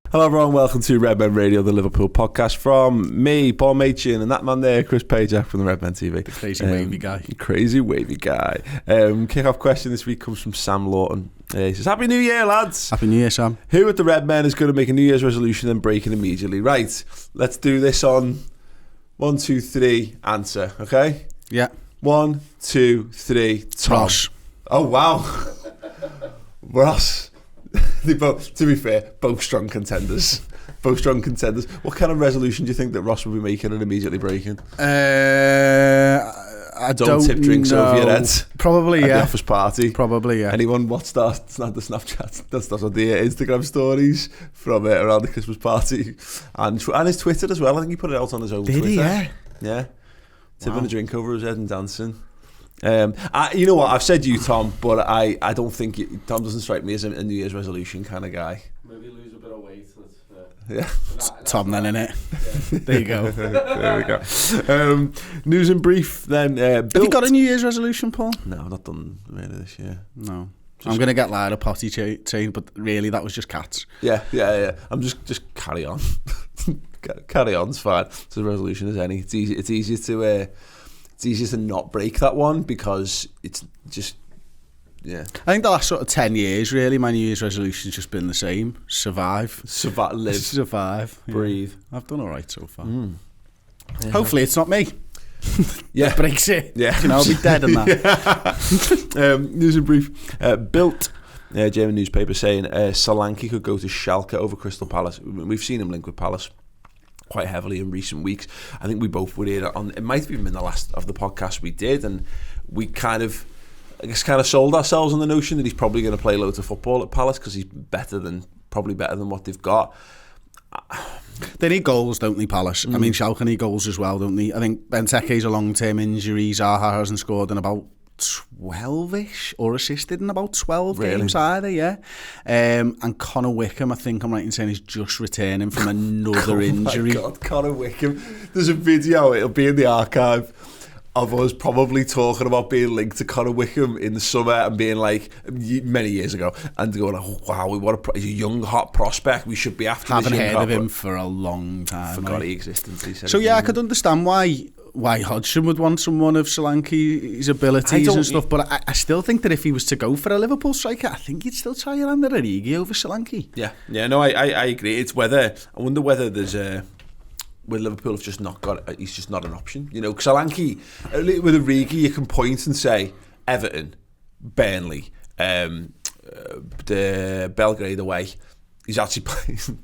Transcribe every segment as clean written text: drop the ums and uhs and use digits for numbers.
Hello everyone, welcome to Redmen Radio, the Liverpool podcast from me, Paul Machin, and that man there, Chris Pajak from the Redmen TV. The crazy wavy guy. Crazy wavy guy. Kick-off question this week comes from Sam Lawton. He says, Happy New Year, lads. Happy New Year, Sam. Who at the Redmen is going to make a New Year's resolution and break it immediately? Right, let's do this on 1, 2, 3, answer, okay? Yeah. 1, 2, 3, Tom. Ross. Oh, wow. Ross. They both, to be fair, both strong contenders. What kind of resolution do you think that Ross will be making and immediately breaking? I don't tip drinks know. over your head. Probably, at yeah. the office party. Probably, yeah. Anyone watched that? It's not the Snapchat. That's on the Instagram stories from around the Christmas party. And his Twitter as well. I think he put it out on his own Twitter. Did he, yeah? Yeah. Tipping a drink over his head and dancing. You know what, I've said you, Tom, but I don't think Tom doesn't strike me as a New Year's resolution kind of guy. Maybe lose a bit of weight. Yeah. Tom then, innit? Yeah. There you go. There we go. News in brief then. Have you got a New Year's resolution, Paul? No, I've not done really this year. No. I'm going to get lied a potty train, but really that was just cats. Yeah. I'm just carry on. Carry on's fine. It's a resolution as any. It's easier to not break that one because it's just, yeah. I think the last sort of 10 years, really, my New Year's resolution's just been the same. Survive, live. Survive. Breathe. Yeah. I've done all right so far. Yeah. Hopefully it's not me. Yeah. Breaks it. Yeah. You know, I'll be dead in that. Yeah. News in brief. Bild, German newspaper, saying Solanke could go to Schalke over Crystal Palace. We've seen him linked with Palace quite heavily in recent weeks. I think we both were here on, it might have even been the last of the podcast we did, and we kind of sold ourselves on the notion that he's probably going to play loads of football at Palace because he's probably better than what they've got. They need goals, don't they, Palace? I mean, Schalke need goals as well, don't they? I think Benteke's a long-term injury. Zaha hasn't scored in about 12-ish or assisted in about 12 games either, yeah. And Connor Wickham, I think I'm right in saying, is just returning from another injury. Oh my God, Connor Wickham. There's a video, it'll be in the archive, of us probably talking about being linked to Connor Wickham in the summer and being like, many years ago, and going, oh wow, he's a young hot prospect, we should be after Haven't this young heard hot of him for a long time. Forgot he existed. So yeah, I could understand why Hodgson would want someone of Solanke's abilities and stuff, but I still think that if he was to go for a Liverpool striker, I think he'd still try Yolanda Origi over Solanke. Yeah, no, I agree. It's I wonder whether there's with Liverpool have just not got, he's just not an option. You know, Solanke, with Origi, you can point and say Everton, Burnley, the Belgrade away. He's actually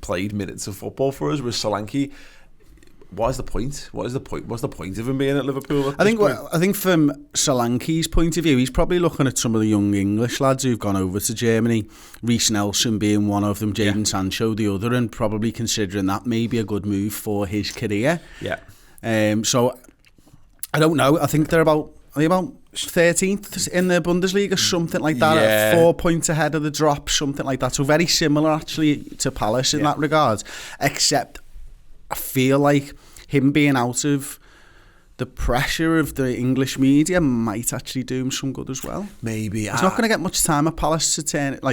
played minutes of football for us. With Solanke, what is the point? What's the point of him being at Liverpool? I think from Solanke's point of view, he's probably looking at some of the young English lads who've gone over to Germany. Reece Nelson being one of them, Jadon Sancho the other, and probably considering that may be a good move for his career. Yeah. So I don't know. I think they're about 13th in the Bundesliga, something like that. Yeah. 4 points ahead of the drop, something like that. So very similar actually to Palace in that regard, except I feel like him being out of the pressure of the English media might actually do him some good as well. Maybe. He's not going to get much time at Palace to turn it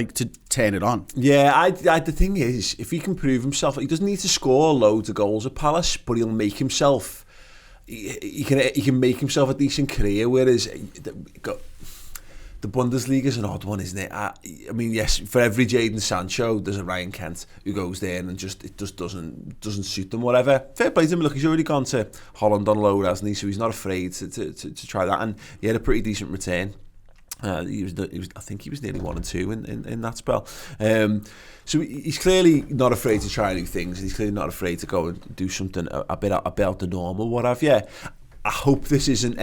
on. Yeah, the thing is, if he can prove himself, he doesn't need to score loads of goals at Palace, but he'll make himself. He can make himself a decent career. Whereas the Bundesliga is an odd one, isn't it? I mean, yes, for every Jadon Sancho, there's a Ryan Kent who goes there and it just doesn't suit them. Whatever. Fair play to him. Look, he's already gone to Holland on loan, hasn't he? So he's not afraid to try that, and he had a pretty decent return. He was I think he was nearly 1 and 2 in that spell. So he's clearly not afraid to try new things, and he's clearly not afraid to go and do something a bit about the normal. What have you? I hope this isn't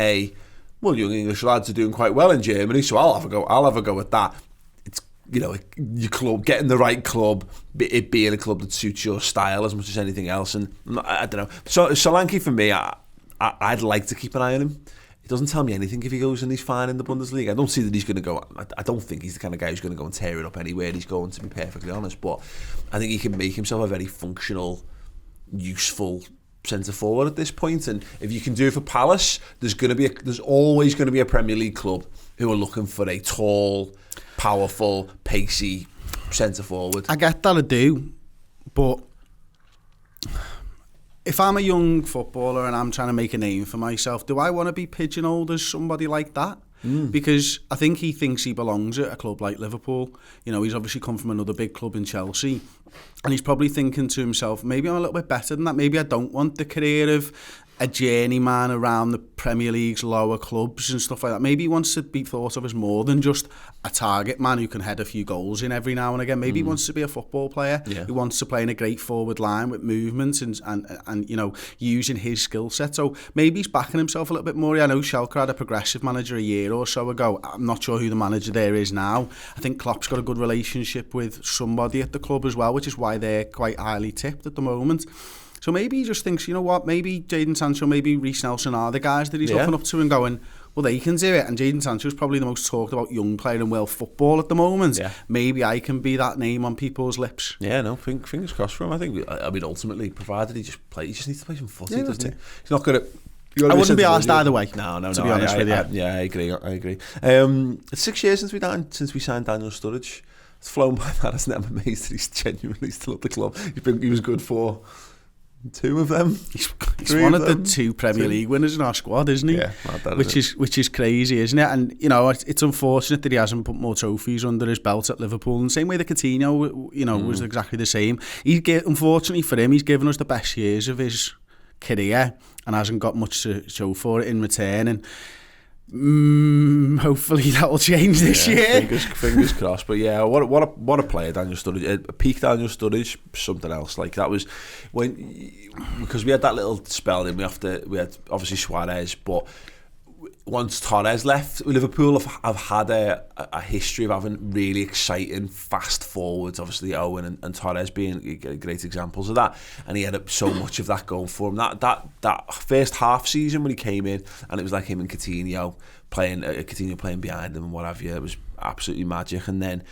young English lads are doing quite well in Germany, so I'll have a go at that. It's, you know, your club, getting the right club, it being a club that suits your style as much as anything else. And I don't know. So Solanke, for me, I'd like to keep an eye on him. It doesn't tell me anything if he goes and he's fine in the Bundesliga. I don't see that he's going to go. I don't think he's the kind of guy who's going to go and tear it up anywhere he's going, to be perfectly honest. But I think he can make himself a very functional, useful centre forward at this point, and if you can do it for Palace, there's always going to be a Premier League club who are looking for a tall, powerful, pacey centre forward. I get that, I do, But if I'm a young footballer and I'm trying to make a name for myself, do I want to be pigeonholed as somebody like that? Because I think he thinks he belongs at a club like Liverpool. You know, he's obviously come from another big club in Chelsea, and he's probably thinking to himself, maybe I'm a little bit better than that. Maybe I don't want the career of a journeyman around the Premier League's lower clubs and stuff like that. Maybe he wants to be thought of as more than just a target man who can head a few goals in every now and again. Maybe he wants to be a football player. Yeah. He wants to play in a great forward line with movement and you know, using his skill set. So maybe he's backing himself a little bit more. I know Schalke had a progressive manager a year or so ago. I'm not sure who the manager there is now. I think Klopp's got a good relationship with somebody at the club as well, which is why they're quite highly tipped at the moment. So maybe he just thinks, you know what, maybe Jadon Sancho, maybe Reece Nelson are the guys that he's looking up to and going, well, they can do it. And Jadon Sancho's probably the most talked about young player in world football at the moment. Yeah. Maybe I can be that name on people's lips. Yeah, no, fingers crossed for him. I mean, ultimately, provided he just needs to play some footy, doesn't he? He's not going to... I wouldn't be asked either way. No. To be honest with you. I agree. It's 6 years since we signed Daniel Sturridge. It's flown by that, hasn't it? I'm amazed that he's genuinely still at the club. He was good for 2 of them. He's one of the 2 Premier League winners in our squad, isn't he? Yeah, which is crazy, isn't it? And you know, it's unfortunate that he hasn't put more trophies under his belt at Liverpool. In the same way that Coutinho, you know, was exactly the same. Unfortunately for him, he's given us the best years of his career and hasn't got much to show for it in return. And hopefully that will change this year. Fingers crossed. But yeah, what a player Daniel Sturridge. Peak Daniel Sturridge, something else. Like that was because we had that little spell. Then we had obviously Suarez, but once Torres left, Liverpool have had a history of having really exciting fast forwards. Obviously Owen and Torres being great examples of that, and he had so much of that going for him. That first half season when he came in, and it was like him and Coutinho playing behind him and what have you. It was absolutely magic. And then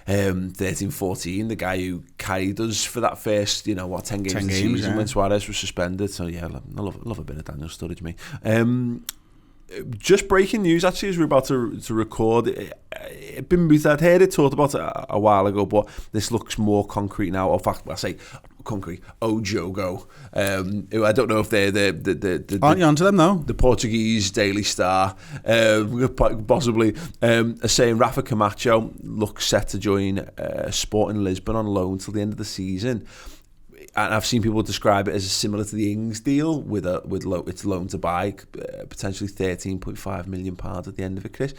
13-14, the guy who carried us for that first 10 games of the season when Suarez was suspended. So yeah, I love a bit of Daniel Sturridge, me. Just breaking news actually as we're about to record. I'd heard it talked about a while ago, but this looks more concrete now. In fact, I say concrete. Ojogo, who I don't know if they're the aren't you onto them now? The Portuguese Daily Star, possibly, are saying Rafa Camacho looks set to join Sporting Lisbon on loan till the end of the season. And I've seen people describe it as similar to the Ings deal with it's loan to buy, potentially £13.5 million at the end of it, Chris.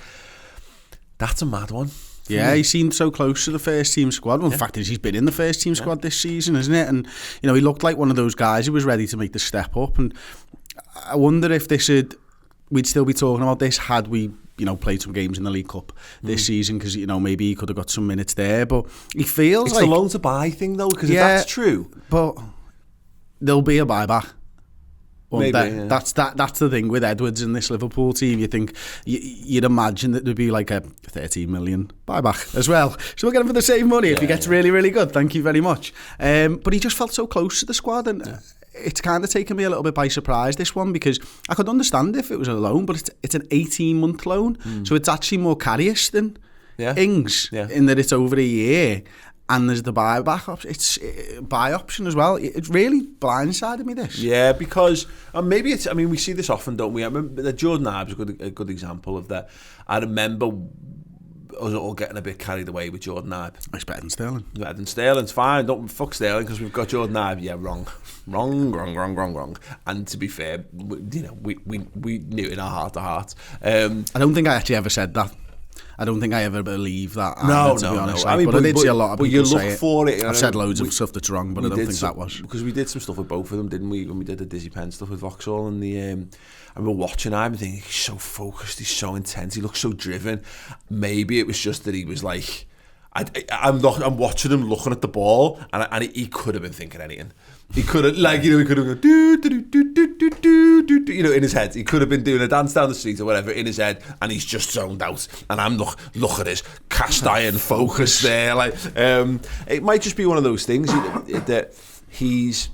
That's a mad one. Yeah, he seemed so close to the first team squad. Well, the fact is he's been in the first team squad this season, isn't it? And you know, he looked like one of those guys who was ready to make the step up. And I wonder if we'd still be talking about this had we played some games in the League Cup this season, because maybe he could have got some minutes there. But he feels it's like the loan to buy thing though, because if that's true, but there'll be a buyback. Maybe, that's the thing with Edwards in this Liverpool team. You think you'd imagine that there'd be like a 13 million buyback as well. So we'll get him for the same money if he gets really, really good. Thank you very much. But he just felt so close to the squad, and it's kind of taken me a little bit by surprise, this one, because I could understand if it was a loan, but it's an 18-month loan, so it's actually more carious than Ings in that it's over a year. And there's the buyback option. It's buy option as well. It really blindsided me, this. Yeah, because maybe it's. I mean, we see this often, don't we? I remember that Jordan Ibe's a good example of that. I remember us all getting a bit carried away with Jordan Ibe. It's better than Sterling. Better than Sterling's fine. Don't fuck Sterling because we've got Jordan Ibe. Yeah, wrong. And to be fair, we knew in our heart to heart. I don't think I actually ever said that. I don't think I ever believe that. No, to be honest. No. I mean, but I did see a lot of people say it. But you look for it. I've said loads of stuff that's wrong, but I don't think that was. Because we did some stuff with both of them, didn't we? When we did the Dizzy Penn stuff with Vauxhall, and I remember watching him and thinking, he's so focused, he's so intense, he looks so driven. Maybe it was just that he was like, I'm watching him looking at the ball, and he could have been thinking anything. He could have, he could have gone do, in his head. He could have been doing a dance down the street or whatever in his head, and he's just zoned out. And I'm look at his cast iron focus there. It might just be one of those things that he's.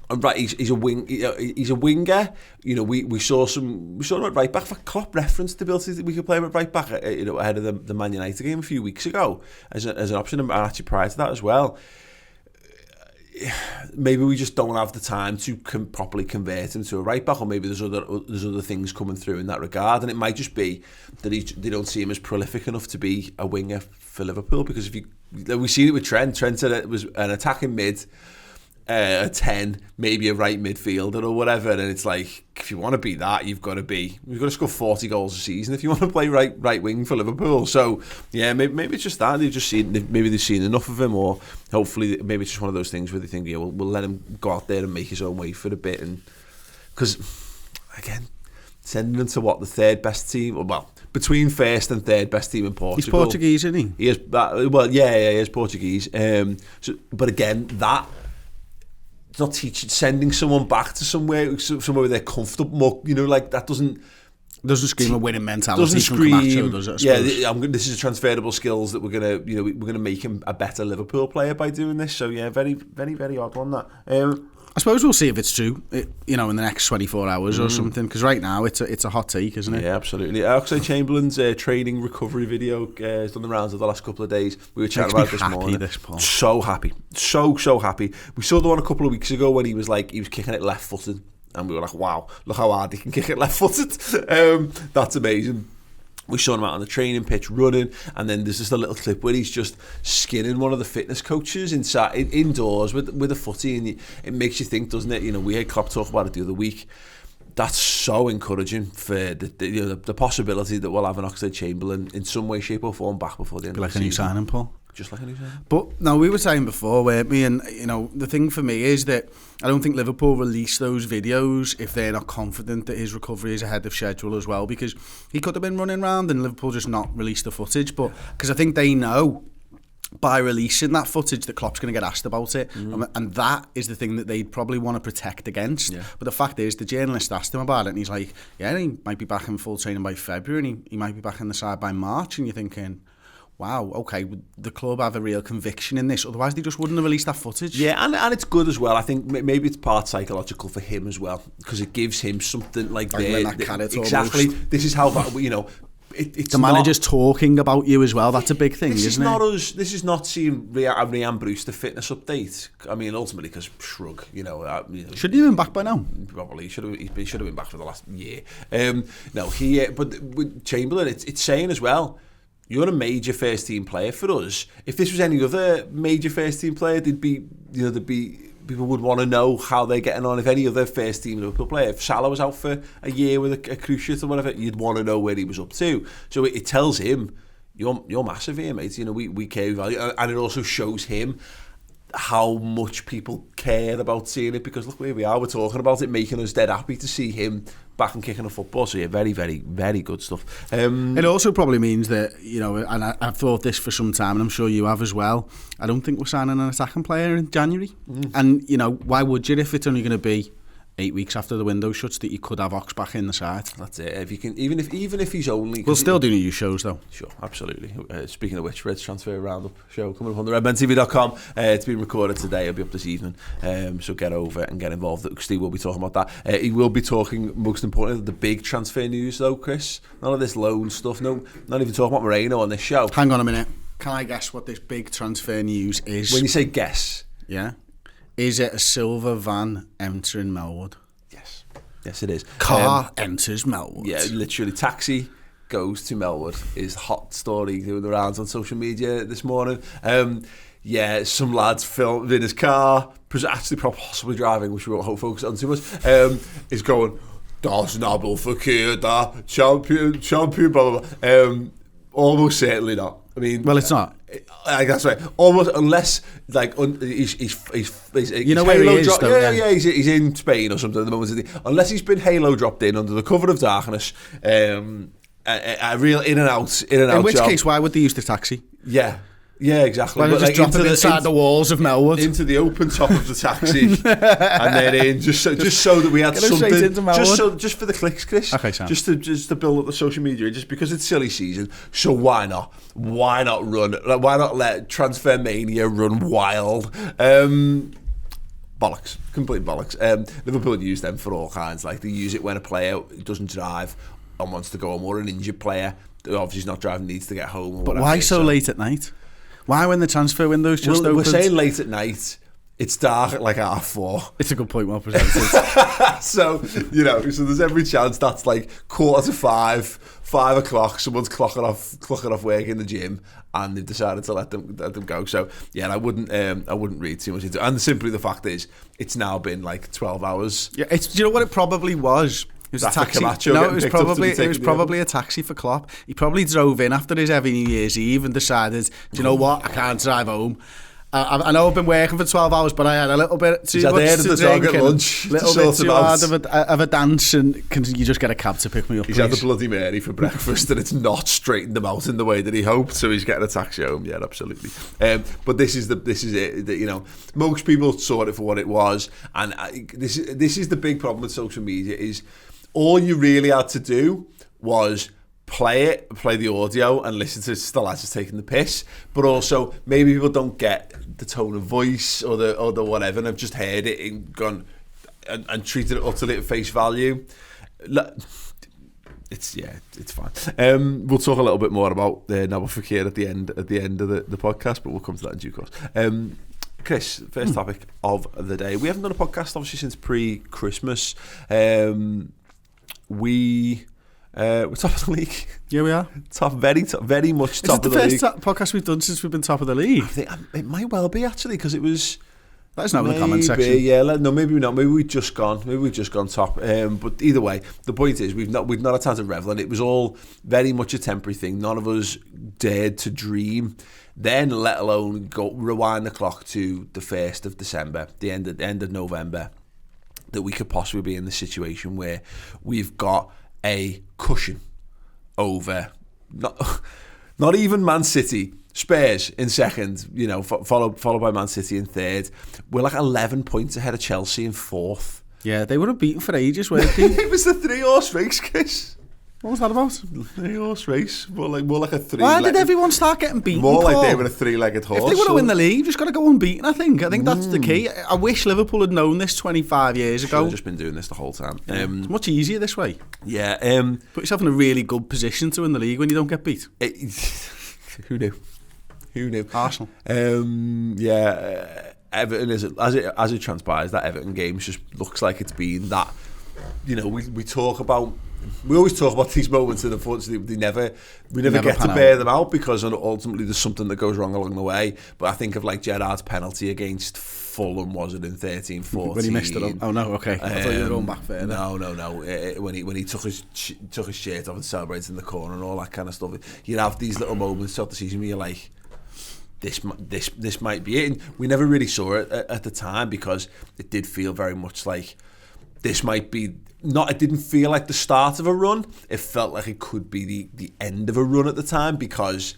Right, he's a wing. He's a winger. We saw him at right back. For Klopp referenced the ability that we could play him at right back. Ahead of the Man United game a few weeks ago as an option, and actually prior to that as well. maybe we just don't have the time to properly convert him to a right back, or maybe there's other things coming through in that regard, and it might just be that they don't see him as prolific enough to be a winger for Liverpool. Because we've seen it with Trent. Trent said it was an attacking mid, a 10, maybe a right midfielder or whatever, and it's like, if you want to be that, you've got to score 40 goals a season if you want to play right wing for Liverpool. So yeah, maybe it's just that they've seen enough of him, or hopefully maybe it's just one of those things where they think, yeah, we'll let him go out there and make his own way for a bit. And because again, sending him to the third best team, well, between first and third best team in Portugal. He's Portuguese, isn't he? He is. Well, yeah, he is Portuguese. But again, that. It's not sending someone back to somewhere where they're comfortable. Like that doesn't scream a winning mentality. Doesn't scream. Camacho, does it, this is transferable skills that we're gonna make him a better Liverpool player by doing this. So yeah, very very very odd one that. I suppose we'll see if it's true, in the next 24 hours or something, because right now it's a hot take, isn't it? Yeah, absolutely. Oxlade-Chamberlain's training recovery video has done the rounds of the last couple of days. We were chatting about this morning. So happy. So happy. We saw the one a couple of weeks ago when he was kicking it left-footed, and we were like, wow, look how hard he can kick it left-footed. That's amazing. We saw him out on the training pitch running, and then there's just a little clip where he's just skinning one of the fitness coaches indoors with a footy, and it makes you think, doesn't it? We heard Klopp talk about it the other week. That's so encouraging for the possibility that we'll have an Oxlade-Chamberlain in some way, shape or form back before the end of the season. Like a new signing, Paul. Just like a new signing. But no, we were saying before, weren't we? And the thing for me is that I don't think Liverpool release those videos if they're not confident that his recovery is ahead of schedule as well, because he could have been running around and Liverpool just not released the footage. But because I think they know by releasing that footage that Klopp's going to get asked about it, and that is the thing that they'd probably want to protect against. Yeah. But the fact is, the journalist asked him about it, and he's like, yeah, he might be back in full training by February, and he might be back in the side by March, and you're thinking, wow, okay, the club have a real conviction in this, otherwise they just wouldn't have released that footage. Yeah, and it's good as well. I think maybe it's part psychological for him as well, because it gives him something like that carrot exactly. Almost. This is how, it's the manager's talking about you as well. That's a big thing, isn't it? This is not seeing Ryan Brewster fitness update. I mean, ultimately, because shrug, Shouldn't he have been back by now? Probably he should have been back for the last year. But with Chamberlain, it's saying as well, you're a major first team player for us. If this was any other major first team player, people would want to know how they're getting on. If any other first team Liverpool player, if Salah was out for a year with a cruciate or whatever, you'd want to know where he was up to. So it tells him, you're massive here, mate. We care value, and it also shows him how much people care about seeing it, because look where we are, we're talking about it, making us dead happy to see him back and kicking a football. So yeah, very, very, very good stuff. It also probably means that, and I've thought this for some time, and I'm sure you have as well, I don't think we're signing an attacking player in January. And, why would you, if it's only going to be 8 weeks after the window shuts, that you could have Ox back in the side? That's it. If you can, even if he's only, we'll still do new shows though. Sure, absolutely. Speaking of which, Reds transfer roundup show coming up on the redmentv.com. It's been recorded today. It'll be up this evening. So get over and get involved. Steve will be talking about that. He will be talking, most importantly, the big transfer news though, Chris. None of this loan stuff. No, not even talking about Moreno on this show. Hang on a minute. Can I guess what this big transfer news is? When you say guess, yeah. Is it a silver van entering Melwood? Yes, it is. Car enters Melwood. Yeah, literally. Taxi goes to Melwood is hot story doing the rounds on social media this morning. Some lads filmed in his car, actually possibly driving, which we won't focus on too much, is going, das Nabelverkehr da, champion, blah, blah, blah. Almost certainly not. I mean, well, it's not. That's right. Almost, unless he's you know where he is. He's in Spain or something at the moment. Unless he's been halo dropped in under the cover of darkness, a real in and out. In which case, why would they use the taxi? Yeah, exactly. Why not just drop him inside the walls of Melwood? Into the open top of the taxi, and then in, just so that we had something, just for the clicks, Chris. Okay, Sam. Just to build up the social media, just because it's silly season. So why not? Why not run? Why not let transfer mania run wild? Bollocks, complete bollocks. Liverpool use them for all kinds. Like they use it when a player doesn't drive and wants to go home, or an injured player who obviously is not driving, needs to get home. Or but why so late at night? Why when the transfer window's just opened? We're saying late at night. It's dark at like 4:30. It's a good point, well presented. So, so there's every chance that's like 4:45, 5 o'clock, someone's clocking off work in the gym, and they've decided to let them go. So yeah, I wouldn't read too much into it. And simply the fact is, it's now been like 12 hours. Yeah, do you know what it probably was? It was a taxi. No, it was probably a taxi for Klopp. He probably drove in after his heavy New Year's Eve and decided, do you know what? I can't drive home. I know I've been working for 12 hours, but I had a little bit too much to drink and lunch, a little bit too hard of a dance, and can you just get a cab to pick me up, He's had the Bloody Mary for breakfast and it's not straightened him out in the way that he hoped, so he's getting a taxi home. Yeah, absolutely. But this is it. Most people saw it for what it was, and this is the big problem with social media is all you really had to do was play the audio and listen to the lads just taking the piss, but also maybe people don't get the tone of voice or the whatever, and have just heard it and gone and treated it utterly at face value. It's fine. We'll talk a little bit more about Nabil Fekir at the end of the podcast, but we'll come to that in due course. Chris, first topic of the day. We haven't done a podcast obviously since pre-Christmas. We're top of the league. Yeah, we are. Very much top of the league. Is it the first podcast we've done since we've been top of the league? I think it might well be actually, because it was. Let us know in the comment section. Yeah, no, maybe not. Maybe we've just gone top. But either way, the point is we've not had time to revel, and it was all very much a temporary thing. None of us dared to dream then, let alone rewind the clock to the 1st of December, the end of November, that we could possibly be in the situation where we've got a cushion over not even Man City, Spurs in second, followed by Man City in third. We're like 11 points ahead of Chelsea in fourth. Yeah, they would have beaten for ages, weren't they? It was the 3-horse race, Chris. What was that about? 3-horse race, more like a 3. Why did everyone start getting beaten? More like they were a 3-legged horse. If they want to win the league, you've just got to go unbeaten. I think that's the key. I wish Liverpool had known this 25 years ago. Should have just been doing this the whole time. It's much easier this way. Yeah. Put yourself in a really good position to win the league when you don't get beat. Who knew? Arsenal. Everton is as it transpires, that Everton game just looks like it's been that. We always talk about these moments, and unfortunately we never get to bear them out, because ultimately there's something that goes wrong along the way. But I think of like Gerrard's penalty against Fulham, was it in 13-14? When he messed it up. Oh no, okay. I thought you were going back further. No. When he took his shirt off and celebrated in the corner and all that kind of stuff. You'd have these little moments throughout the season where you're like, this might be it. And we never really saw it at the time, because it did feel very much like this might be. It didn't feel like the start of a run. It felt like it could be the end of a run at the time, because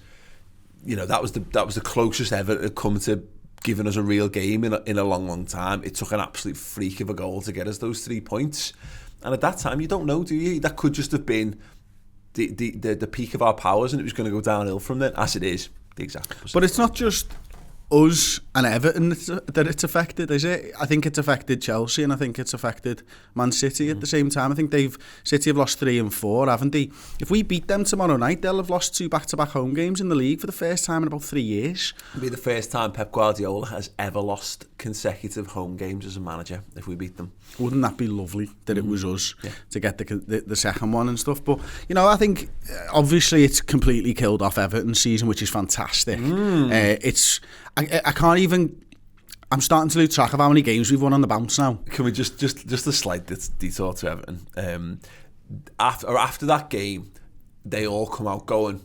that was the closest Everton had come to giving us a real game in a long time. It took an absolute freak of a goal to get us those 3 points, and at that time you don't know, do you? That could just have been the peak of our powers, and it was going to go downhill from then. As it is, the exact opposite. But it's not just us and Everton that it's affected, is it? I think it's affected Chelsea, and I think it's affected Man City at the same time. I think City have lost 3 and 4, haven't they? If we beat them tomorrow night, they'll have lost 2 back-to-back home games in the league for the first time in about 3 years. It'll be the first time Pep Guardiola has ever lost consecutive home games as a manager, if we beat them. Wouldn't that be lovely that it was us to get the second one and stuff? But I think obviously it's completely killed off Everton's season, which is fantastic. I can't even. I'm starting to lose track of how many games we've won on the bounce now. Can we just a slight detour to Everton? After that game, they all come out going.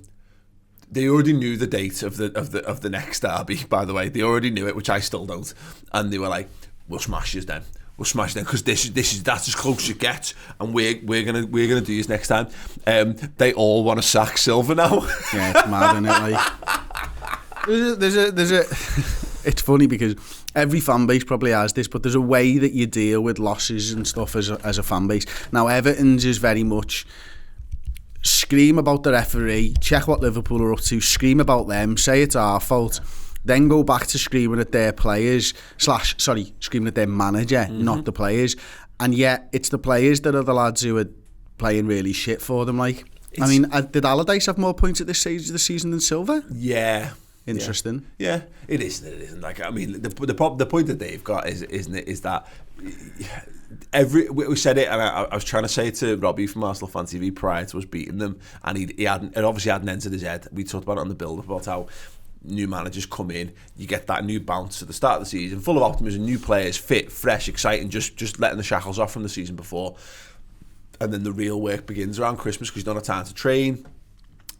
They already knew the date of the next derby. By the way, they already knew it, which I still don't. And they were like, "We'll smash you then. We'll smash them, because that's as close as it gets, and we're gonna do this next time." They all want to sack Silva now. Yeah, it's mad, isn't it? Like, there's a it's funny because every fan base probably has this, but there's a way that you deal with losses and stuff as a fan base. Now Everton's is very much scream about the referee, check what Liverpool are up to, scream about them, say it's our fault, then go back to screaming at their players screaming at their manager, not the players. And yet it's the players that are the lads who are playing really shit for them. Like, did Allardyce have more points at this stage of the season than Silva? Yeah. interesting. Yeah, it isn't. It isn't. Like, I mean, the point that they've got is that we said it, and I was trying to say it to Robbie from Arsenal Fan TV prior to us beating them, and he hadn't. It obviously hadn't entered his head. We talked about it on the build-up about how new managers come in, you get that new bounce at the start of the season, full of optimism, new players, fit, fresh, exciting, just letting the shackles off from the season before, and then the real work begins around Christmas because you don't have time to train.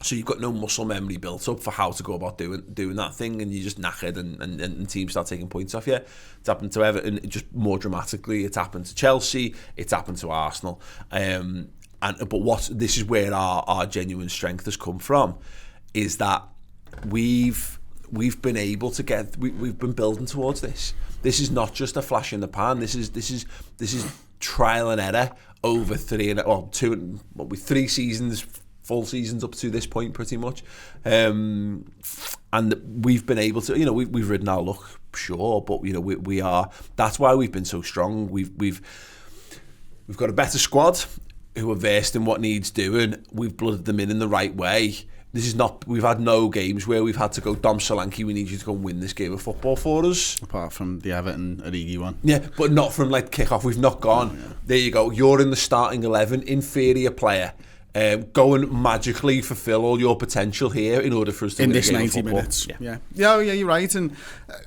So you've got no muscle memory built up for how to go about doing that thing, and you're just knackered, and teams start taking points off you. It's happened to Everton, just more dramatically. It's happened to Chelsea. It's happened to Arsenal. But this is where our genuine strength has come from, is that we've been able to get. We've been building towards this. This is not just a flash in the pan. This is trial and error over 3 seasons. Full seasons up to this point, pretty much, and we've been able to, we've ridden our luck, sure, but we are. That's why we've been so strong. We've got a better squad who are versed in what needs doing. We've blooded them in the right way. This is not. We've had no games where we've had to go, Dom Solanke, we need you to go and win this game of football for us. Apart from the Everton Origi one. Yeah, but not from kick-off. We've not gone. Yeah. There you go. You're in the starting 11, inferior player. Go and magically fulfill all your potential here in order for us to in win this a game 90 of football. minutes. Yeah, you're right. And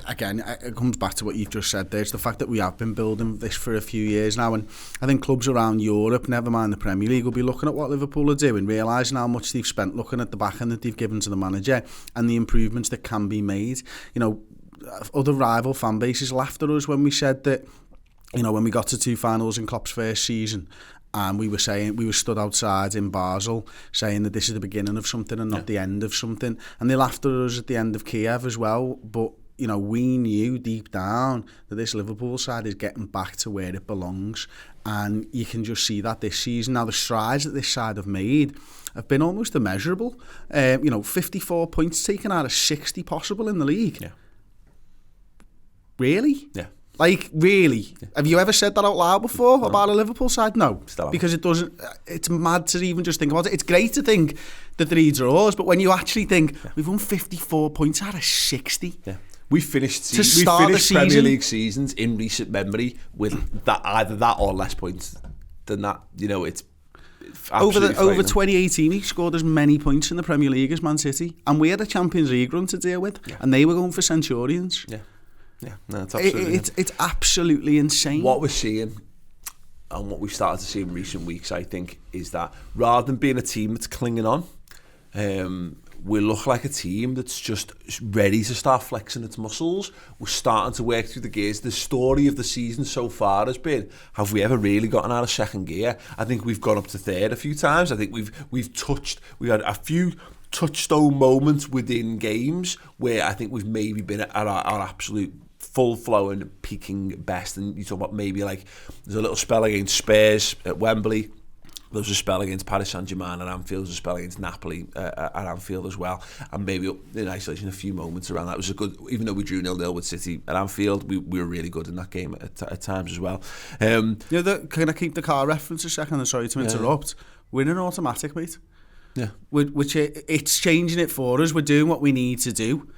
again, it comes back to what you've just said there. It's the fact that we have been building this for a few years now, and I think clubs around Europe, never mind the Premier League, will be looking at what Liverpool are doing, realising how much they've spent, looking at the backing that they've given to the manager and the improvements that can be made. Other rival fan bases laughed at us when we said that, when we got to 2 finals in Klopp's first season, and we were stood outside in Basel saying that this is the beginning of something and not the end of something. And they laughed at us at the end of Kiev as well. But, we knew deep down that this Liverpool side is getting back to where it belongs. And you can just see that this season. Now, the strides that this side have made have been almost immeasurable. 54 points taken out of 60 possible in the league. Yeah. Really? Yeah. Really? Yeah. Have you ever said that out loud before about a Liverpool side? No, because it's mad to even just think about it. It's great to think the 3 draws, but when you actually think we've won 54 points out of 60. Yeah. We finished Premier League seasons in recent memory with that, either that or less points than that. It's over 2018 he scored as many points in the Premier League as Man City, and we had a Champions League run to deal with, and they were going for Centurions. Yeah, no, it's absolutely. It's absolutely insane. What we're seeing, and what we've started to see in recent weeks, I think, is that rather than being a team that's clinging on, we look like a team that's just ready to start flexing its muscles. We're starting to work through the gears. The story of the season so far has been, have we ever really gotten out of second gear? I think we've gone up to third a few times. I think we've had a few touchstone moments within games where I think we've maybe been at our absolute full-flowing, peaking best. And you talk about maybe there's a little spell against Spurs at Wembley. There was a spell against Paris Saint-Germain at Anfield. There was a spell against Napoli at Anfield as well. And maybe in isolation, a few moments around that. It was a good, even though we drew 0-0 with City at Anfield, we were really good in that game at times as well. Can I keep the car reference a second? Sorry to interrupt. We're in an automatic, mate. Yeah. Which it's changing it for us. We're doing what we need to do.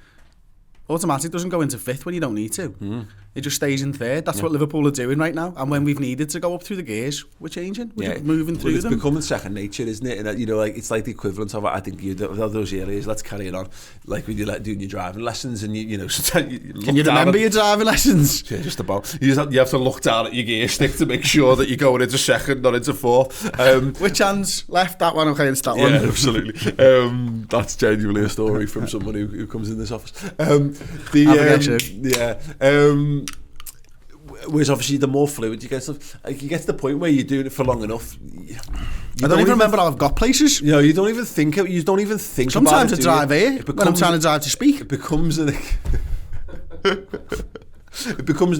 Automatic doesn't go into 5th when you don't need to. It just stays in 3rd. That's what Liverpool are doing right now. And when we've needed to go up through the gears, we're changing. We're just moving through them. It's becoming second nature, isn't it? And it's like the equivalent of, I think, those areas. Let's carry it on. Like when you're doing your driving lessons, and sometimes you can you remember your driving lessons? Yeah, just about. You have to look down at your gear stick to make sure that you're going into 2nd, not into 4th. Which hand's left? That one, okay, it's that one. Yeah, absolutely. That's genuinely a story from someone who comes in this office. Whereas obviously the more fluid you get to the point where you're doing it for long enough. I don't even remember how I've got places. You don't even think. Sometimes I drive here when I'm trying to drive to speak. It becomes an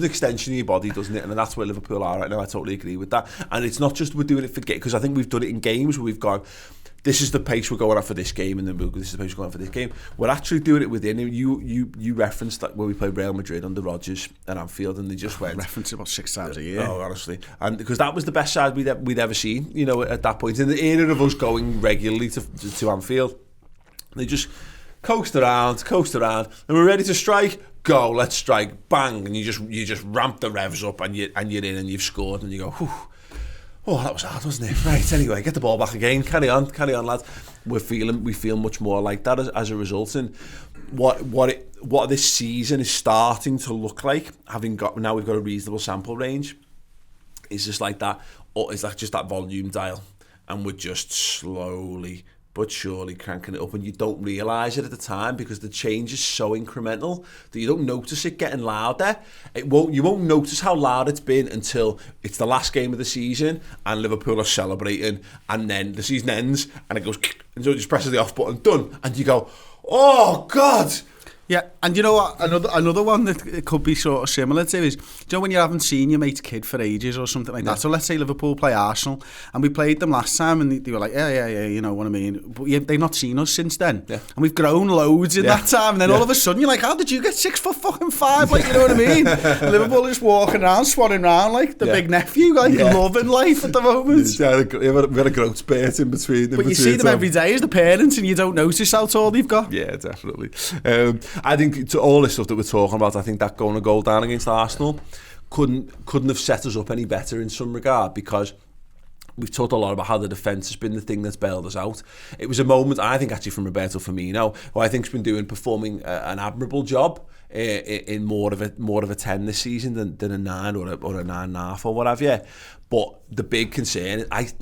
extension of your body, doesn't it? And that's where Liverpool are right now. I totally agree with that. And it's not just we're doing it for game, because I think we've done it in games where we've gone, this is the pace we're going at for this game, and then this is the pace we're going at for this game. We're actually doing it within. You referenced that where we played Real Madrid under Rodgers at Anfield, and they just went. Reference about 6 times a year. Oh, honestly, and because that was the best side we'd ever seen. At that point in the era of us going regularly to Anfield, they just coast around, and we're ready to strike. Go, let's strike, bang, and you just ramp the revs up, and you're in, and you've scored, and you go, whew. Oh, that was hard, wasn't it? Right, anyway, get the ball back again. Carry on, lads. We feel much more like that as a result. And what this season is starting to look like, we've got a reasonable sample range, is just like that. Or is that just that volume dial? And we're just slowly but surely cranking it up, and you don't realise it at the time because the change is so incremental that you don't notice it getting louder. You won't notice how loud it's been until it's the last game of the season and Liverpool are celebrating, and then the season ends and it goes, and so it just presses the off button, done, and you go, oh God. Yeah, and you know what? Another one that it could be sort of similar to is, when you haven't seen your mate's kid for ages or something like that. So let's say Liverpool play Arsenal, and we played them last time, and they were like, yeah, you know what I mean. But they've not seen us since then, and we've grown loads in that time. And then all of a sudden, you're like, how did you get 6'5"? Like, you know what I mean? Liverpool is walking around, swanning around like the big nephew, like loving life at the moment. We've got a growth spurt in between. But you see them every day as the parents, and you don't notice how tall they've got. Yeah, definitely. I think to all this stuff that we're talking about, I think that going a goal down against Arsenal couldn't have set us up any better in some regard, because we've talked a lot about how the defence has been the thing that's bailed us out. It was a moment, I think, actually from Roberto Firmino, who I think's been performing an admirable job in more of a 10 this season than a 9 or a 9.5 or what have you. But the big concern is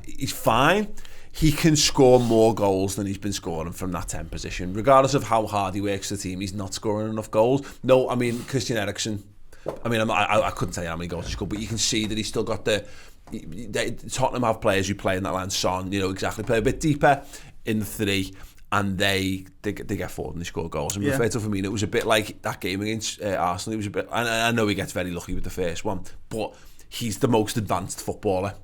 he's fine. He can score more goals than he's been scoring from that 10 position. Regardless of how hard he works the team, he's not scoring enough goals. No, I mean, Christian Eriksen, I couldn't tell you how many goals he scored, but you can see that he's still got Tottenham have players who play in that line. Son, play a bit deeper in the 3, and they get forward and they score goals. And Roberto Firmino, it was a bit like that game against Arsenal. It was a bit, and I know he gets very lucky with the first one, but he's the most advanced footballer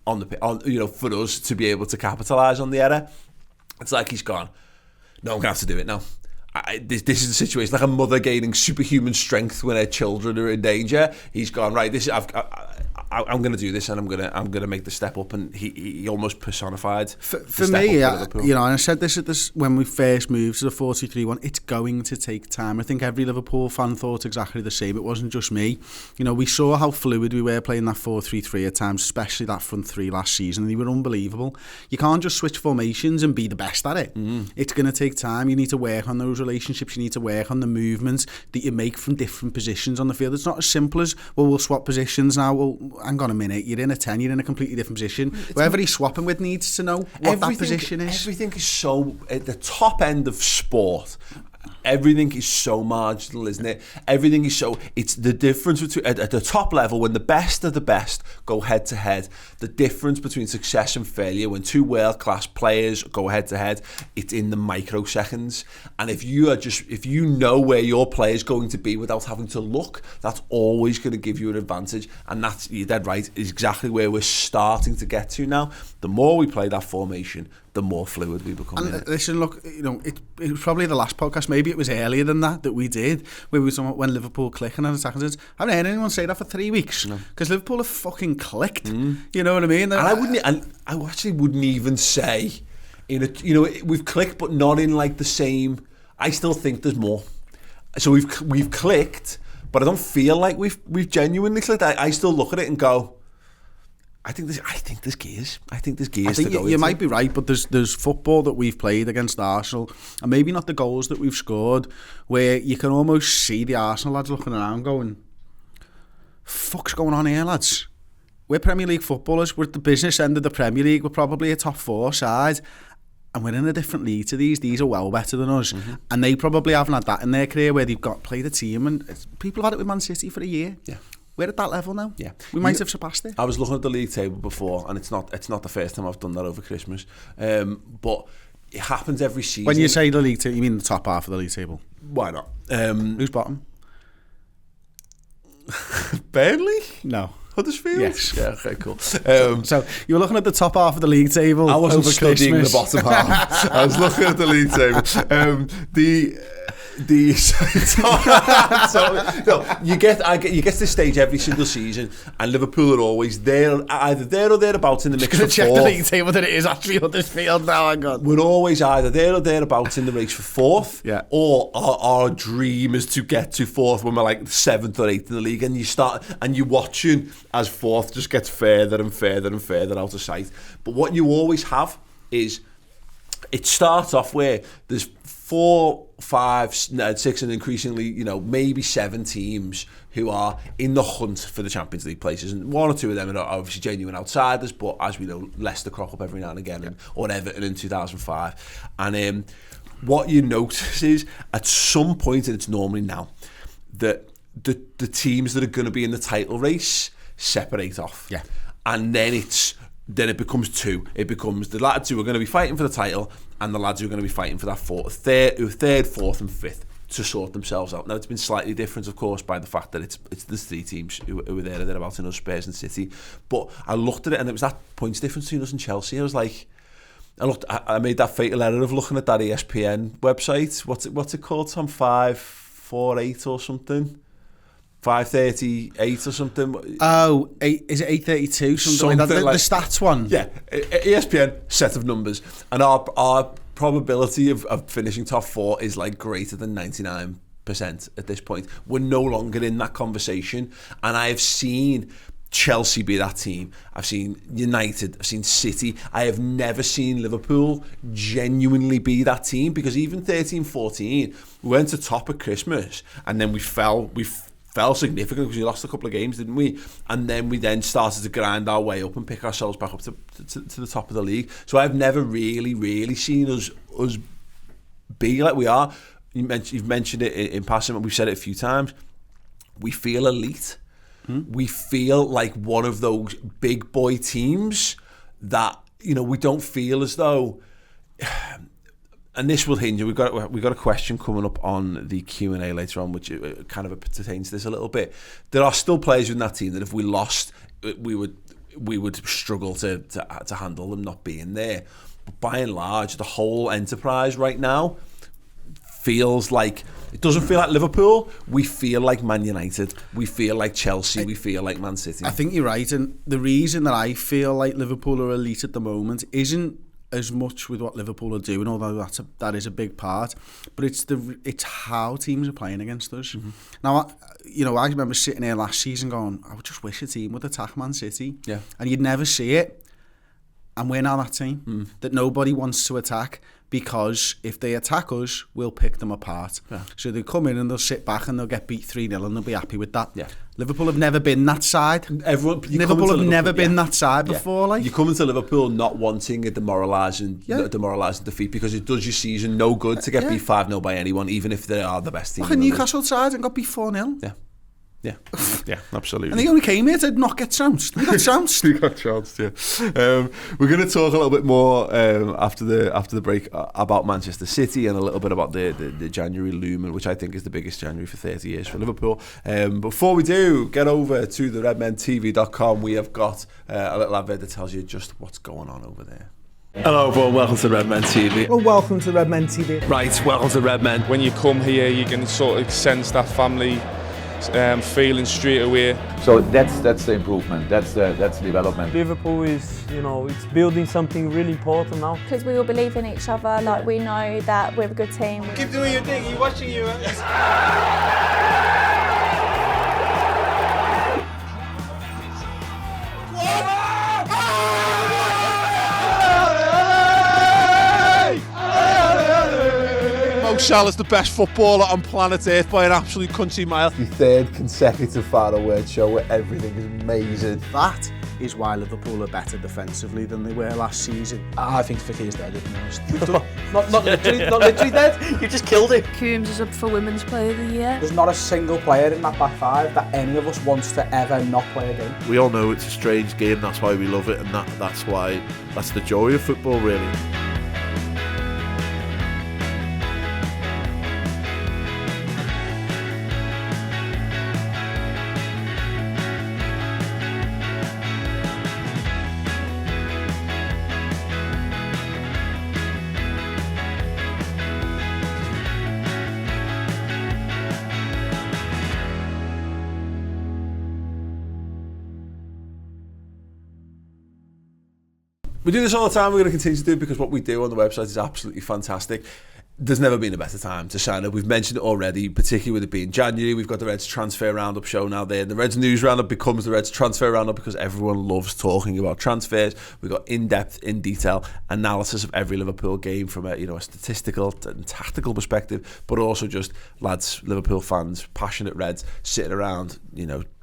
for us to be able to capitalise on the error. It's like he's gone, no, I'm going to have to do it now. This is the situation, like a mother gaining superhuman strength when her children are in danger. He's gone, right, I'm going to do this, and I'm going to make the step up, and he almost personified for me, and I said this when we first moved to the 4-2-3-1. It's going to take time. I think every Liverpool fan thought exactly the same. It wasn't just me. We saw how fluid we were playing that 4-3-3 at times, especially that front 3 last season, and they were unbelievable. You can't just switch formations and be the best at it. It's going to take time. You need to work on those relationships. You need to work on the movements that you make from different positions on the field. It's not as simple as, we'll swap positions now. Well, hang on a minute, you're in a 10, you're in a completely different position. Whoever he's swapping with needs to know what that position is. Everything is so, at the top end of sport, everything is so marginal, isn't it? Everything is so, it's the difference between, at the top level, when the best of the best go head to head, the difference between success and failure, when two world-class players go head to head, it's in the microseconds. And if you know where your player is going to be without having to look, that's always going to give you an advantage. And that's, you're dead right, is exactly where we're starting to get to now. The more we play that formation, the more fluid we become. And listen, look, it was probably the last podcast, maybe it was earlier than that we did, where we was on when Liverpool clicking and attacking. I haven't heard anyone say that for 3 weeks, because Liverpool have fucking clicked. You know what I mean? And I actually wouldn't even say, we've clicked, but not in like the same. I still think there's more. So we've clicked, but I don't feel like we've genuinely clicked. I still look at it and go, I think there's gears. I think you might be right, but there's football that we've played against Arsenal, and maybe not the goals that we've scored, where you can almost see the Arsenal lads looking around going, fuck's going on here, lads? We're Premier League footballers, we're at the business end of the Premier League, we're probably a top 4 side, and we're in a different league to these are well better than us. And they probably haven't had that in their career, where they've played a team, and people have had it with Man City for a year. We're at that level now. Yeah, we might have surpassed it. I was looking at the league table before, and it's not the first time I've done that over Christmas. But it happens every season. When you say the league table, you mean the top half of the league table? Why not? Who's bottom? Burnley? No. Huddersfield? Yes. Yeah, okay, cool. So you were looking at the top half of the league table. I wasn't over studying Christmas. the bottom half. I was looking at the league table. You get to this stage every single season, and Liverpool are always there, either there or thereabouts in the mix for fourth. Check the league table that it is actually Huddersfield now. Hang on. We're always either there or thereabouts in the race for fourth, yeah. Or our dream is to get to fourth when we're like 7th or 8th in the league, and you're watching as fourth just gets further and further and further out of sight. But what you always have is, it starts off where there's 4, 5, 6 and increasingly, maybe 7 teams who are in the hunt for the Champions League places, and 1 or 2 of them are obviously genuine outsiders, but as we know, Leicester crop up every now and again, or Everton in 2005. And what you notice is, at some point, and it's normally now, that the teams that are going to be in the title race separate off. Yeah. And then it becomes 2. It becomes the lads who are going to be fighting for the title and the lads who are going to be fighting for that third, 4th and 5th to sort themselves out. Now, it's been slightly different, of course, by the fact that it's the 3 teams who were there or thereabouts in us, Spurs and City. But I looked at it, and it was that points difference between us and Chelsea. I was like, I made that fatal error of looking at that ESPN website. What's it called, Tom? 548 or something? 538 or something. Oh, is it 832? Something like that. The stats one. Yeah, ESPN set of numbers, and our probability of finishing top 4 is like greater than 99% at this point. We're no longer in that conversation, and I have seen Chelsea be that team. I've seen United, I've seen City. I have never seen Liverpool genuinely be that team, because even 13-14, we went to top at Christmas, and then we fell significantly because we lost a couple of games, didn't we? And then we started to grind our way up and pick ourselves back up to the top of the league. So I've never really seen us be like we are. You've mentioned it in passing, and we've said it a few times. We feel elite. We feel like one of those big boy teams that, we don't feel as though... And this will hinge. We've got a question coming up on the Q&A later on, which kind of pertains to this a little bit. There are still players in that team that if we lost, we would struggle to handle them not being there. But by and large, the whole enterprise right now feels like, it doesn't feel like Liverpool. We feel like Man United. We feel like Chelsea. We feel like Man City. I think you're right, and the reason that I feel like Liverpool are elite at the moment isn't as much with what Liverpool are doing, although that is a big part, but it's how teams are playing against us. Mm-hmm. Now, I remember sitting here last season going, I would just wish a team would attack Man City, and you'd never see it. And we're now that team that nobody wants to attack, because if they attack us, we'll pick them apart. Yeah. So they come in and they'll sit back and they'll get beat 3-0 and they'll be happy with that. Yeah. Liverpool have never been that side. Liverpool have never been that side before. Like, you come into Liverpool not wanting a demoralising defeat, because it does your season no good to get beat 5-0 by anyone, even if they are the best team. Look at Newcastle side and got beat 4-0. Yeah. Yeah, absolutely. And they only came here to not get trounced. We got trounced. We got trounced, yeah. We're going to talk a little bit more after the break about Manchester City, and a little bit about the January looming, which I think is the biggest January for 30 years for Liverpool. Before we do, get over to the redmentv.com. We have got a little advert that tells you just what's going on over there. Hello everyone, welcome to Redmen TV. Well, welcome to Redmen TV. Right, welcome to Redmen. When you come here, you can sort of sense that family feeling straight away. So that's the improvement. That's the development. Liverpool is, it's building something really important now. Because we all believe in each other. Like, we know that we're a good team. Keep doing your thing. You're watching you. Salah's the best footballer on planet Earth by an absolute country mile. The 3rd consecutive Final Word show where everything is amazing. That is why Liverpool are better defensively than they were last season. I think Vicky is dead, if I'm honest. not literally dead. You just killed it. Coombs is up for Women's Player of the Year. There's not a single player in that back 5 that any of us wants to ever not play a game. We all know it's a strange game. That's why we love it, and that's the joy of football, really. We do this all the time. We're going to continue to do it because what we do on the website is absolutely fantastic. There's never been a better time to sign up. We've mentioned it already, particularly with it being January. We've got the Reds Transfer Roundup show now there. The Reds News Roundup becomes the Reds Transfer Roundup because everyone loves talking about transfers. We've got in-depth, in-detail analysis of every Liverpool game from a statistical and tactical perspective, but also just lads, Liverpool fans, passionate Reds, sitting around,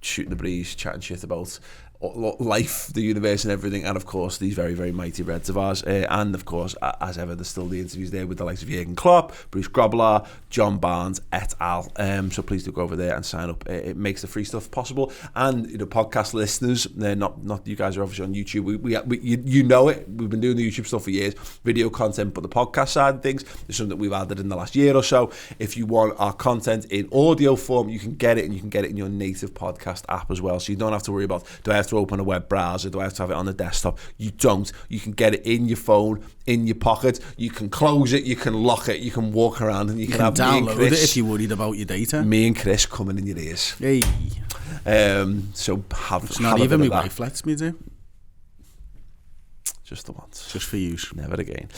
shooting the breeze, chatting shit about life, the universe and everything, and of course these very, very mighty Reds of ours, and of course, as ever, there's still the interviews there with the likes of Jurgen Klopp, Bruce Grobbelaar, John Barnes et al. So please do go over there and sign up. It makes the free stuff possible, and podcast listeners, not you guys are obviously on YouTube, we you know it, we've been doing the YouTube stuff for years, video content, but the podcast side of things is something that we've added in the last year or so. If you want our content in audio form, you can get it, and you can get it in your native podcast app as well, so you don't have to worry about, do I have to open a web browser, do I have to have it on the desktop? You don't. You can get it in your phone, in your pocket, you can close it, you can lock it, you can walk around, and you can have download me and Chris, it if you're worried about your data. Me and Chris coming in your ears. Hey. So it's not even my wife lets me do. Just the once. Just for you. Never again.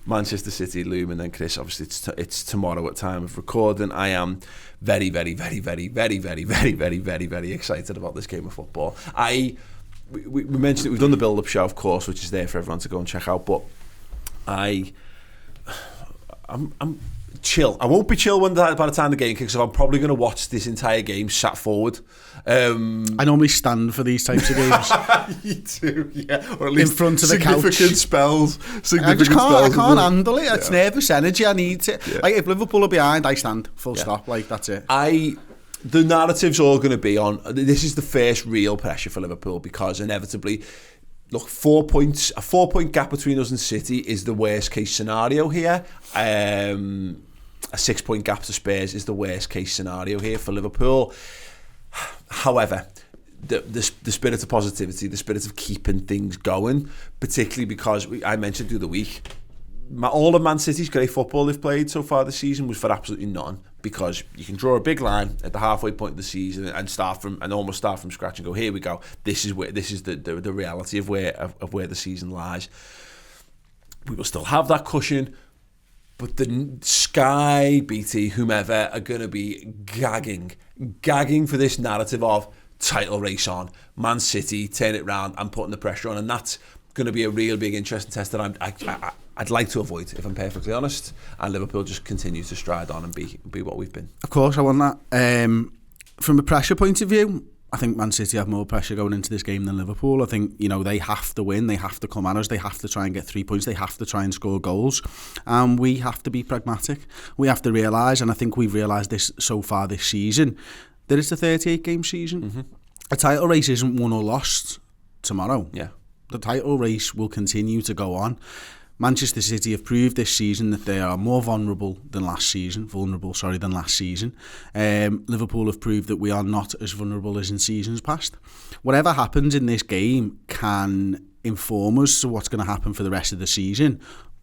Manchester City looming, then Chris, obviously it's tomorrow at time of recording. I am very, very, very, very, very, very, very, very, very, very excited about this game of football. We mentioned it, we've done the build-up show, of course, which is there for everyone to go and check out, but I'm chill. I won't be chill by the time the game kicks off. I'm probably going to watch this entire game sat forward. I normally stand for these types of games. You do, yeah. Or at least in front of the couch. Significant spells. I can't handle it. It's nervous energy. I need to. Yeah. Like if Liverpool are behind, I stand. Full stop. Like that's it. The narrative's all going to be on. This is the first real pressure for Liverpool because inevitably, look, 4 points. A 4-point gap between us and City is the worst case scenario here. A 6-point gap to Spurs is the worst case scenario here for Liverpool. However, the spirit of positivity, the spirit of keeping things going, particularly because I mentioned through the week, all of Man City's great football they've played so far this season was for absolutely none, because you can draw a big line at the halfway point of the season and almost start from scratch and go, here we go, this is the reality of where the season lies. We will still have that cushion, but the Sky, BT, whomever are going to be gagging for this narrative of title race on, Man City, turn it round and putting the pressure on, and that's going to be a real big interesting test that I'd like to avoid, if I'm perfectly honest, and Liverpool just continue to stride on and be what we've been. Of course, I want that. From a pressure point of view, I think Man City have more pressure going into this game than Liverpool. I think, they have to win, they have to come at us, they have to try and get 3 points, they have to try and score goals, and we have to be pragmatic. We have to realise, and I think we've realised this so far this season, that it's a 38-game season. Mm-hmm. A title race isn't won or lost tomorrow. Yeah. The title race will continue to go on. Manchester City have proved this season that they are more vulnerable than last season. Liverpool have proved that we are not as vulnerable as in seasons past. Whatever happens in this game can inform us to what's going to happen for the rest of the season,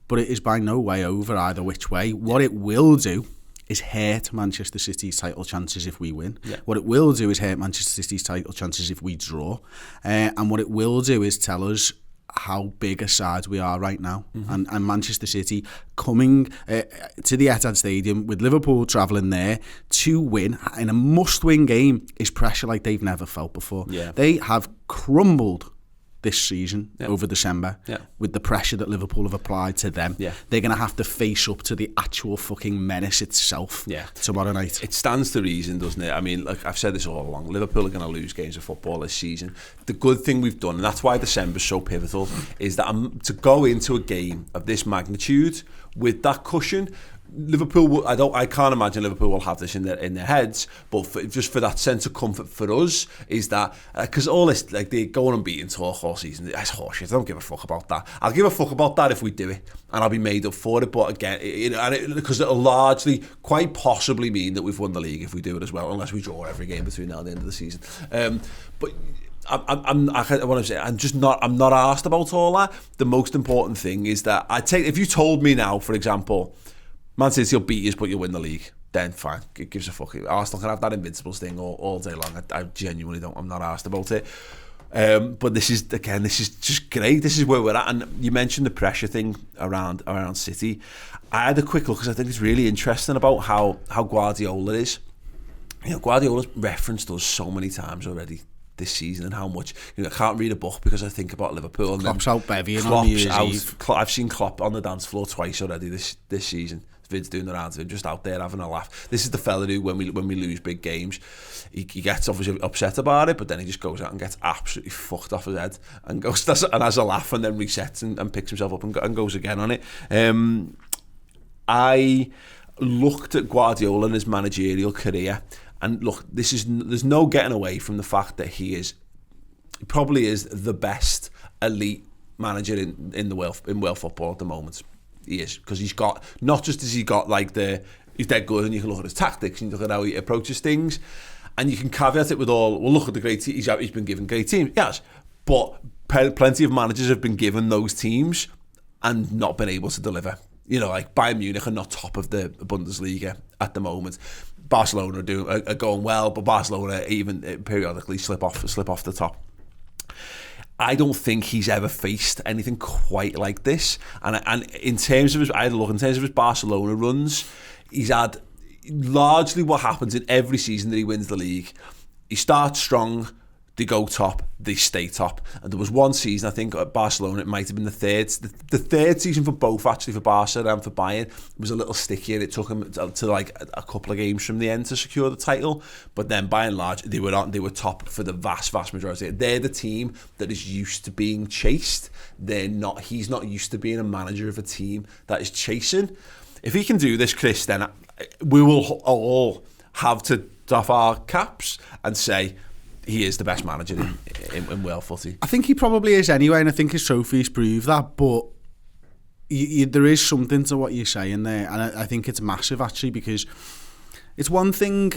but it is by no way over either which way. What it will do is hurt Manchester City's title chances if we win. Yeah. What it will do is hurt Manchester City's title chances if we draw. And what it will do is tell us how big a side we are right now. Mm-hmm. And Manchester City coming to the Etihad Stadium with Liverpool travelling there to win in a must-win game is pressure like they've never felt before. Yeah. They have crumbled this season over December with the pressure that Liverpool have applied to them. Yeah. They're going to have to face up to the actual fucking menace itself tomorrow night. It stands to reason, doesn't it? I mean, like I've said this all along, Liverpool are going to lose games of football this season. The good thing we've done, and that's why December's so pivotal, is that to go into a game of this magnitude with that cushion, Liverpool, I can't imagine Liverpool will have this in their heads, but just for that sense of comfort for us is that because all this, like, they go on unbeaten talk all season, that's horseshit. I don't give a fuck about that. I'll give a fuck about that if we do it, and I'll be made up for it. But again, because it'll largely, quite possibly mean that we've won the league if we do it as well, unless we draw every game between now and the end of the season. But I'm not asked about all that. The most important thing is that if you told me now, for example, Man City will beat you, but you'll win the league, then fine. It gives a fuck. Arsenal can have that Invincibles thing all day long. I genuinely don't. I'm not asked about it. But this is just great. This is where we're at. And you mentioned the pressure thing around City. I had a quick look because I think it's really interesting about how Guardiola is. You know, Guardiola's referenced us so many times already this season, and how much, you know, I can't read a book because I think about Liverpool. And Klopp's out bevying on New Year's Eve. I've seen Klopp on the dance floor twice already this season. Vid's doing the rounds of him, just out there having a laugh. This is the fella who, when we lose big games, he gets obviously upset about it, but then he just goes out and gets absolutely fucked off his head and goes and has a laugh, and then resets and picks himself up and goes again on it. I looked at Guardiola and his managerial career, and look, there's no getting away from the fact that he probably is the best elite manager in world football at the moment. He is, because he's got, not just has he got like he's dead good, and you can look at his tactics and you look at how he approaches things, and you can caveat it with look at the great team, he's been given great teams, yes, but plenty of managers have been given those teams and not been able to deliver. You know, like Bayern Munich are not top of the Bundesliga at the moment. Barcelona are going well, but Barcelona even periodically slip off the top. I don't think he's ever faced anything quite like this. And in terms of his Barcelona runs, he's had largely what happens in every season that he wins the league. He starts strong, they go top, they stay top. And there was one season, I think, at Barcelona, it might have been the third season for both, actually, for Barca and for Bayern. It was a little stickier. It took him to like a couple of games from the end to secure the title. But then, by and large, they were top for the vast majority. They're the team that is used to being chased. He's not used to being a manager of a team that is chasing. If he can do this, Chris, then we will all have to doff our caps and say, he is the best manager in world footy. I think he probably is anyway, and I think his trophies prove that, but there is something to what you're saying there, and I think it's massive, actually, because it's one thing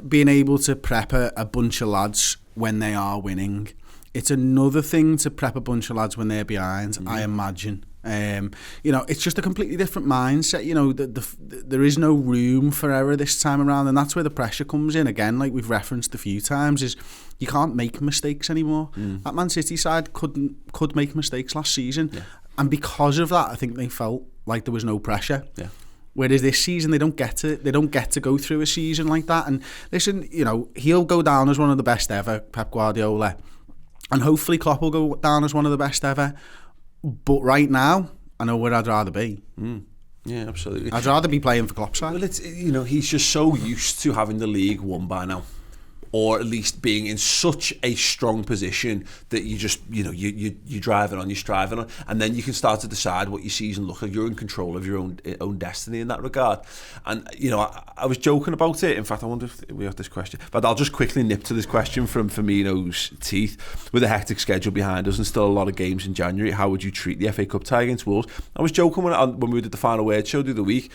being able to prep a bunch of lads when they are winning. It's another thing to prep a bunch of lads when they're behind, I imagine. You know, it's just a completely different mindset. You know, there is no room for error this time around, and that's where the pressure comes in again, like we've referenced a few times, is you can't make mistakes anymore. That Man City side could make mistakes last season, and because of that, I think they felt like there was no pressure. Whereas this season, they don't get to go through a season like that. And listen, you know, he'll go down as one of the best ever, Pep Guardiola, and hopefully Klopp will go down as one of the best ever. But right now, I know where I'd rather be. Yeah, absolutely. I'd rather be playing for Klopp's side. Well, it's, you know, he's just so used to having the league won by now, or at least being in such a strong position that you just, you know, you're driving on, you're striving on, and then you can start to decide what your season looks like. You're in control of your own destiny in that regard. And, you know, I was joking about it. In fact, I wonder if we have this question, but I'll just quickly nip to this question from Firmino's teeth. With a hectic schedule behind us and still a lot of games in January, how would you treat the FA Cup tie against Wolves? I was joking when we did the Final Word show the other week.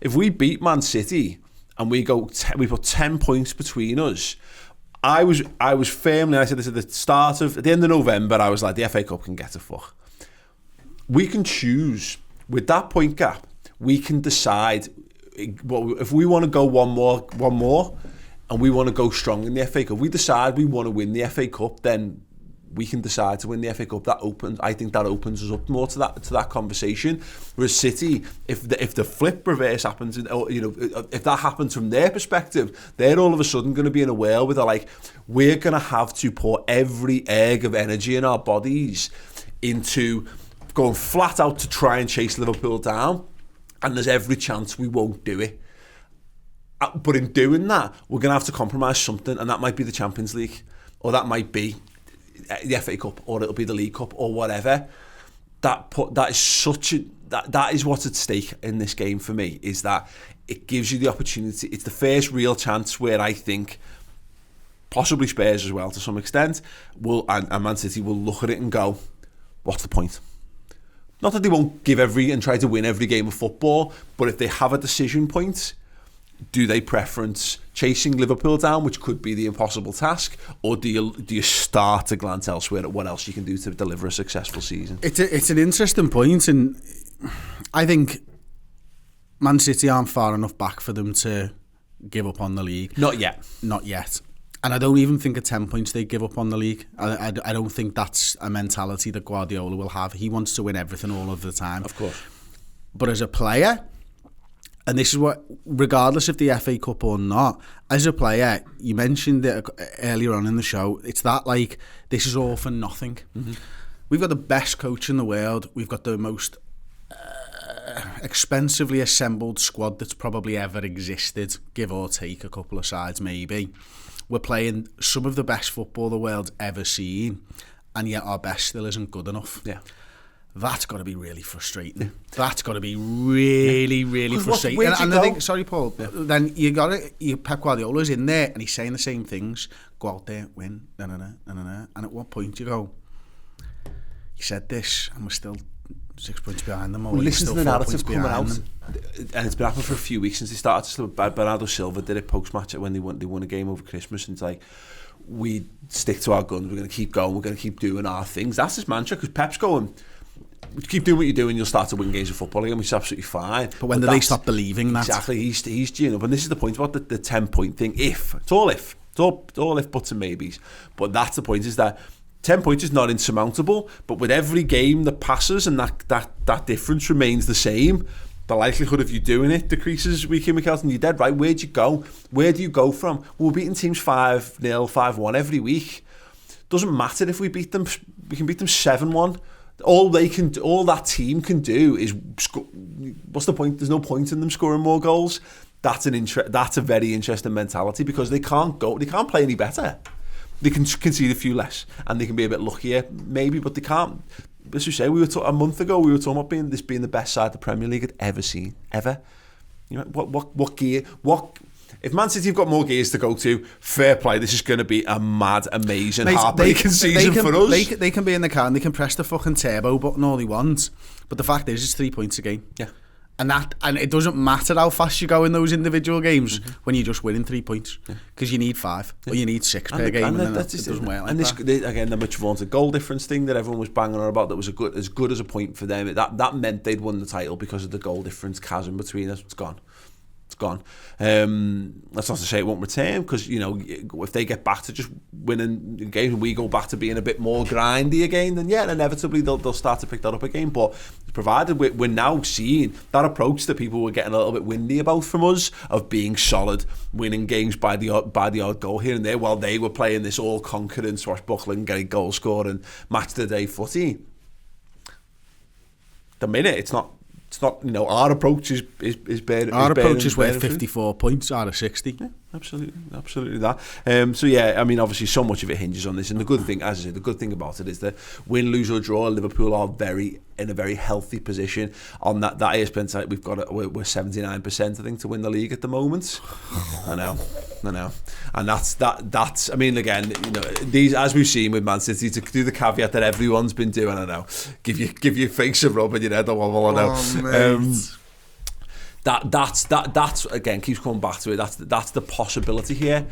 If we beat Man City and we put 10 points between us, I was firmly, I said this at the end of November, I was like, the FA Cup can get a fuck. We can choose, with that point gap, we can decide if we want to go one more, and we want to go strong in the FA Cup. If we decide we want to win the FA Cup, then we can decide to win the FA Cup. I think that opens us up more to that conversation. Whereas City, if the flip reverse happens, or, you know, if that happens from their perspective, they're all of a sudden going to be in a whirl where they're like, we're going to have to pour every egg of energy in our bodies into going flat out to try and chase Liverpool down, and there's every chance we won't do it. But in doing that, we're going to have to compromise something, and that might be the Champions League, or that might be the FA Cup, or it'll be the League Cup, or whatever. That is what's at stake in this game for me, is that it gives you the opportunity. It's the first real chance where I think possibly Spurs as well to some extent and Man City will look at it and go, what's the point? Not that they won't give and try to win every game of football, but if they have a decision point, do they preference chasing Liverpool down, which could be the impossible task, or do you start to glance elsewhere at what else you can do to deliver a successful season? It's an interesting point, and I think Man City aren't far enough back for them to give up on the league. Not yet. And I don't even think at 10 points they give up on the league. I don't think that's a mentality that Guardiola will have. He wants to win everything all of the time. Of course. But as a player, and this is what, regardless of the FA Cup or not, as a player, you mentioned it earlier on in the show, it's that like, this is all for nothing. Mm-hmm. We've got the best coach in the world. We've got the most expensively assembled squad that's probably ever existed, give or take a couple of sides maybe. We're playing some of the best football the world's ever seen, and yet our best still isn't good enough. Yeah. That's got to be really frustrating. Yeah. That's got to be really, really frustrating. And I think, sorry, Paul, then Pep Guardiola's in there and he's saying the same things. Go out there, win, and at what point you go, he said this, and we're still 6 points behind them. Well, listen to the narrative coming out, and it's been happening for a few weeks since they started. So Bernardo Silva did it post-match when they won a game over Christmas, and it's like, we stick to our guns, we're going to keep going, we're going to keep doing our things. That's his mantra, because Pep's going, keep doing what you're doing, you'll start to win games of football again, which is absolutely fine. But when do they stop believing that? Exactly, he's gearing up, and this is the point about the 10-point thing. It's all if, buts and maybes. But that's the point, is that 10 points is not insurmountable, but with every game that passes and that difference remains the same, the likelihood of you doing it decreases week in, week out, and you're dead right. Where'd you go? Where do you go from? We're beating teams 5-0, 5-1 every week. Doesn't matter if we beat them, we can beat them 7-1. All that team can do is what's the point? There's no point in them scoring more goals. That's a very interesting mentality, because they can't play any better. They can concede a few less, and they can be a bit luckier, maybe, but they can't. As you say, a month ago we were talking about being the best side the Premier League had ever seen, ever. You know, what gear? If Man City have got more gears to go to, fair play. This is going to be a mad, amazing, heartbreaking season for us. They can be in the car and they can press the fucking turbo button all they want, but the fact is, it's 3 points a game. Yeah. And it doesn't matter how fast you go in those individual games when you're just winning 3 points, because you need 5 or you need 6 per game, and then it doesn't work like that. Again, the much vaunted goal difference thing that everyone was banging on about, that was as good as a point for them. That meant they'd won the title, because of the goal difference chasm between us. It's gone. That's not to say it won't return, because, you know, if they get back to just winning games and we go back to being a bit more grindy again, then yeah, inevitably they'll start to pick that up again. But provided we're now seeing that approach that people were getting a little bit windy about from us, of being solid, winning games by the odd goal here and there, while they were playing this all conquering, swashbuckling, getting goal scoring, match of the day footy. The minute it's not, you know, our approach is better. Our approach is worth 54 points out of 60. Yeah, absolutely that. So yeah, I mean, obviously so much of it hinges on this, and the good thing, as I said, the good thing about it is that win, lose or draw, Liverpool are in a very healthy position on that ESPN site. We're 79%, I think, to win the league at the moment. I know, and that's. I mean, again, you know, these, as we've seen with Man City, to do the caveat that everyone's been doing. I know, give your face a rub and your head a wobble. I know. That's again, keeps coming back to it. That's the possibility here.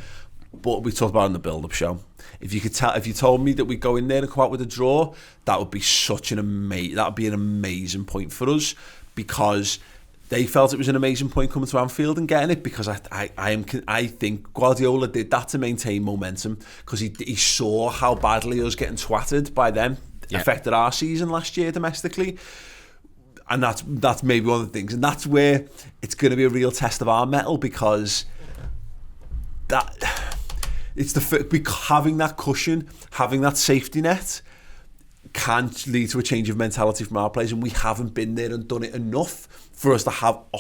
But we talked about it in the build-up show. If you told me that we go in there and come out with a draw, that would be an amazing point for us, because they felt it was an amazing point coming to Anfield and getting it, because I think Guardiola did that to maintain momentum, because he saw how badly us getting twatted by them affected our season last year domestically. And that's maybe one of the things, and that's where it's going to be a real test of our mettle, because having that cushion, having that safety net, can lead to a change of mentality from our players, and we haven't been there and done it enough for us to have a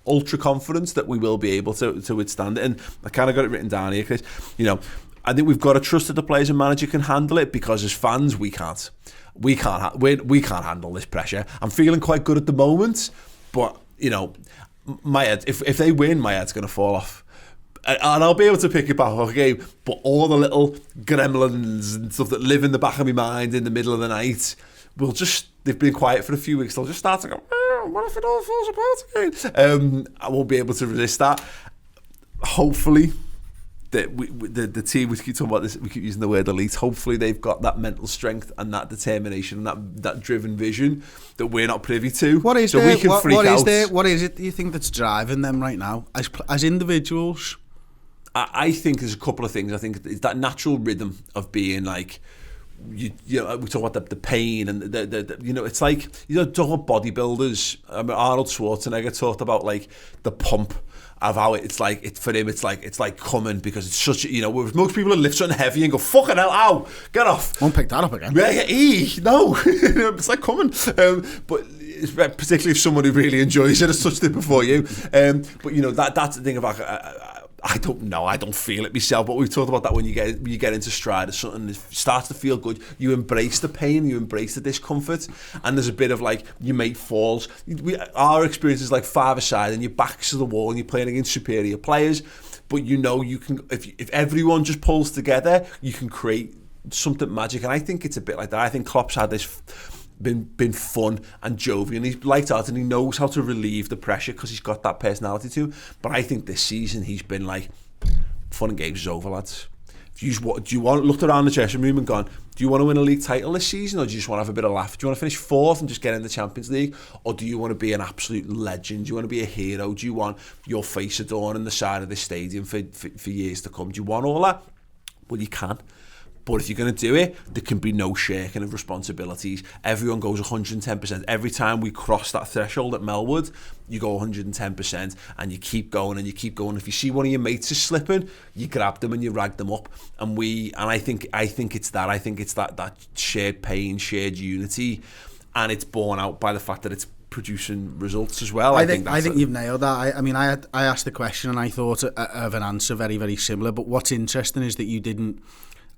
ultra confidence that we will be able to withstand it. And I kind of got it written down here, Chris. You know, I think we've got to trust that the players and manager can handle it, because as fans we can't. We can't handle this pressure. I'm feeling quite good at the moment, but you know, my head, if they win, my head's going to fall off, and I'll be able to pick it back up again. But all the little gremlins and stuff that live in the back of my mind in the middle of the night they've been quiet for a few weeks. They'll just start to go, what if it all falls apart again? I won't be able to resist that. Hopefully, the team, we keep talking about this, we keep using the word elite, hopefully they've got that mental strength and that determination and that driven vision that we're not privy to. What is it do you think that's driving them right now as individuals? I think there's a couple of things. I think it's that natural rhythm of being like, you know, we talk about the pain and the you know, it's like, you know, talk about bodybuilders. I mean, Arnold Schwarzenegger talked about like the pump of how it's like, for him it's like coming, because it's such, you know, most people lift something heavy and go, fucking hell, ow, get off. Won't pick that up again. No, it's like coming. But particularly if someone who really enjoys it has touched it before you. But you know, that's the thing about, I don't know, I don't feel it myself, but we've talked about that when you get into stride or something, it starts to feel good, you embrace the pain, you embrace the discomfort, and there's a bit of like, you make falls. Our experience is like 5-a-side and your back's to the wall and you're playing against superior players, but you know you can, if everyone just pulls together, you can create something magic. And I think it's a bit like that. I think Klopp's had this been fun and jovial, and he's light out, and he knows how to relieve the pressure because he's got that personality to him. But I think this season he's been like, fun and games is over, lads. Do you want looked around the dressing room and gone, do you want to win a league title this season, or do you just want to have a bit of laugh? Do you want to finish 4th and just get in the Champions League, or do you want to be an absolute legend? Do you want to be a hero? Do you want your face adorning the side of the stadium for years to come? Do you want all that? Well, you can. But if you're going to do it, there can be no shaking of responsibilities. Everyone goes 110%. Every time we cross that threshold at Melwood, you go 110%, and you keep going and you keep going. If you see one of your mates is slipping, you grab them and you rag them up. And I think it's that. I think it's that shared pain, shared unity, and it's borne out by the fact that it's producing results as well. I think you've nailed that. I mean, I asked the question and I thought of an answer very, very similar. But what's interesting is that you didn't.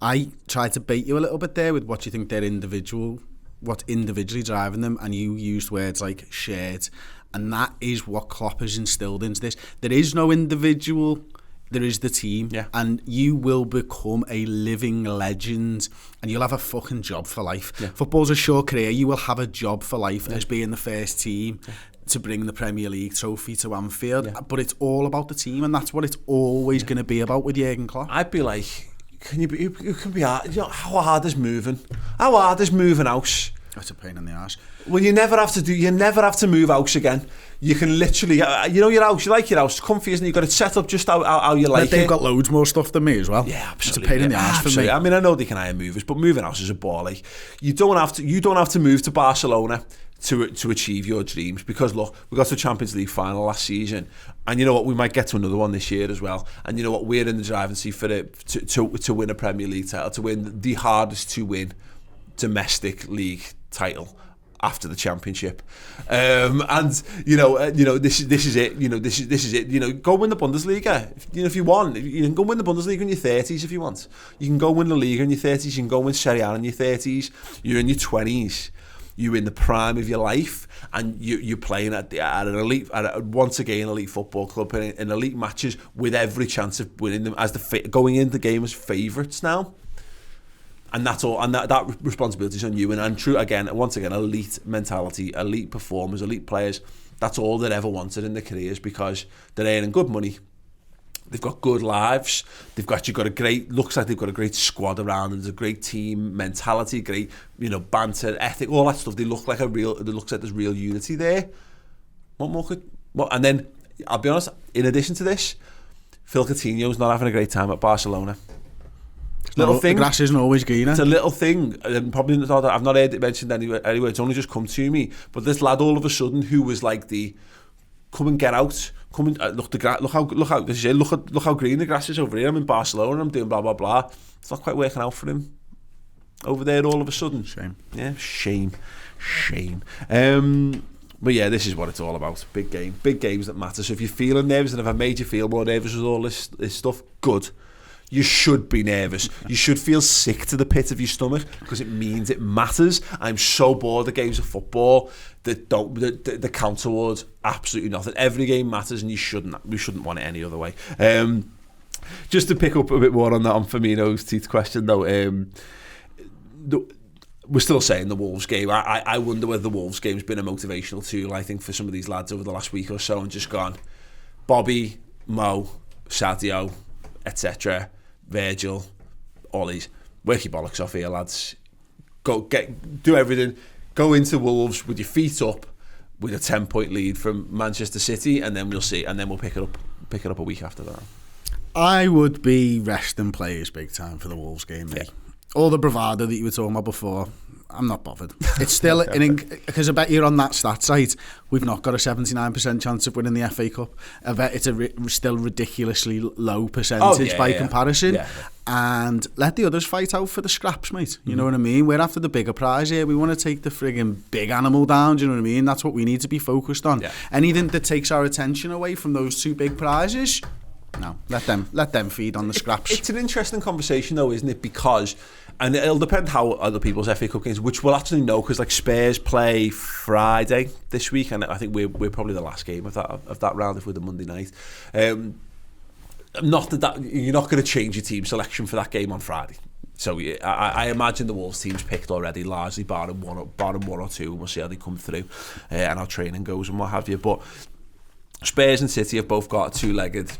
I tried to bait you a little bit there with what you think what's individually driving them, and you used words like shared, and that is what Klopp has instilled into this. There is no individual, there is the team, and you will become a living legend, and you'll have a fucking job for life. Football's a short career, you will have a job for life as being the first team to bring the Premier League trophy to Anfield, but it's all about the team, and that's what it's always going to be about with Jurgen Klopp. I'd be like, you can be hard. You know, how hard is moving? How hard is moving house? That's a pain in the arse. Well, you never have to move house again. You can literally, you know, your house, you like your house, it's comfy, isn't it? You've got it set up just how you like it. They've got loads more stuff than me as well. Yeah, absolutely. It's a pain in the arse for me. I mean, I know they can hire movers, but moving house is a ball. Like, you don't have to move to Barcelona to achieve your dreams, because look, we got to the Champions League final last season, and you know what, we might get to another one this year as well, and you know what, we're in the driving seat for it to win a Premier League title, to win the hardest to win domestic league title after the Championship, and you know this is it. You know this is it. You know, go win the Bundesliga. If you want, you can go win the Bundesliga in your 30s if you want. You can go win the Liga in your 30s. You can go win Serie A in your 30s. You're in your 20s. You're in the prime of your life, and you're playing at an elite, once again, elite football club in elite matches with every chance of winning them, as going into the game as favourites now. And that's all, and that responsibility is on you. And true, once again, elite mentality, elite performers, elite players. That's all they've ever wanted in their careers, because they're earning good money. They've got good lives. Looks like they've got a great squad around them. There's a great team mentality, great, banter, ethic, all that stuff. It looks like there's real unity there. What more could? And then, I'll be honest, in addition to this, Phil Coutinho's not having a great time at Barcelona. Little thing. The grass isn't always greener. It's a little thing. Probably not, I've not heard it mentioned anywhere. It's only just come to me. But this lad, all of a sudden, who was like the come and get out. Come and look how green the grass is over here. I'm in Barcelona. I'm doing blah blah blah. It's not quite working out for him over there. All of a sudden, shame. Yeah, shame. But yeah, this is what it's all about. Big games that matter. So if you're feeling nervous, and if I made you feel more nervous with all this stuff, good. You should be nervous. You should feel sick to the pit of your stomach, because it means it matters. I'm so bored of games of football that count towards absolutely nothing. Every game matters, and we shouldn't want it any other way. Just to pick up a bit more on that, on Firmino's teeth question though, we're still saying the Wolves game. I wonder whether the Wolves game's been a motivational tool, I think, for some of these lads over the last week or so, and just gone, Bobby, Mo, Sadio, etc., Virgil, all these, work your bollocks off here, lads. Do everything. Go into Wolves with your feet up, with a 10-point lead from Manchester City, and then we'll see, and then we'll pick it up a week after that. I would be resting players big time for the Wolves game, mate. All the bravado that you were talking about before, I'm not bothered. It's still, because I bet you're on that stat site, we've not got a 79% chance of winning the FA Cup. I bet it's still ridiculously low percentage by comparison. Yeah. And let the others fight out for the scraps, mate. You know what I mean? We're after the bigger prize here. We want to take the frigging big animal down, do you know what I mean? That's what we need to be focused on. Yeah. Anything that takes our attention away from those two big prizes, no, let them feed on the scraps. It's an interesting conversation though, isn't it? Because, and it'll depend how other people's FA Cup games, which we'll actually know, because like Spurs play Friday this week, and I think we're probably the last game of that round if we're the Monday night. Not that you're not going to change your team selection for that game on Friday. So I imagine the Wolves team's picked already, largely barring one or two, and we'll see how they come through and how training goes and what have you. But Spurs and City have both got a two-legged,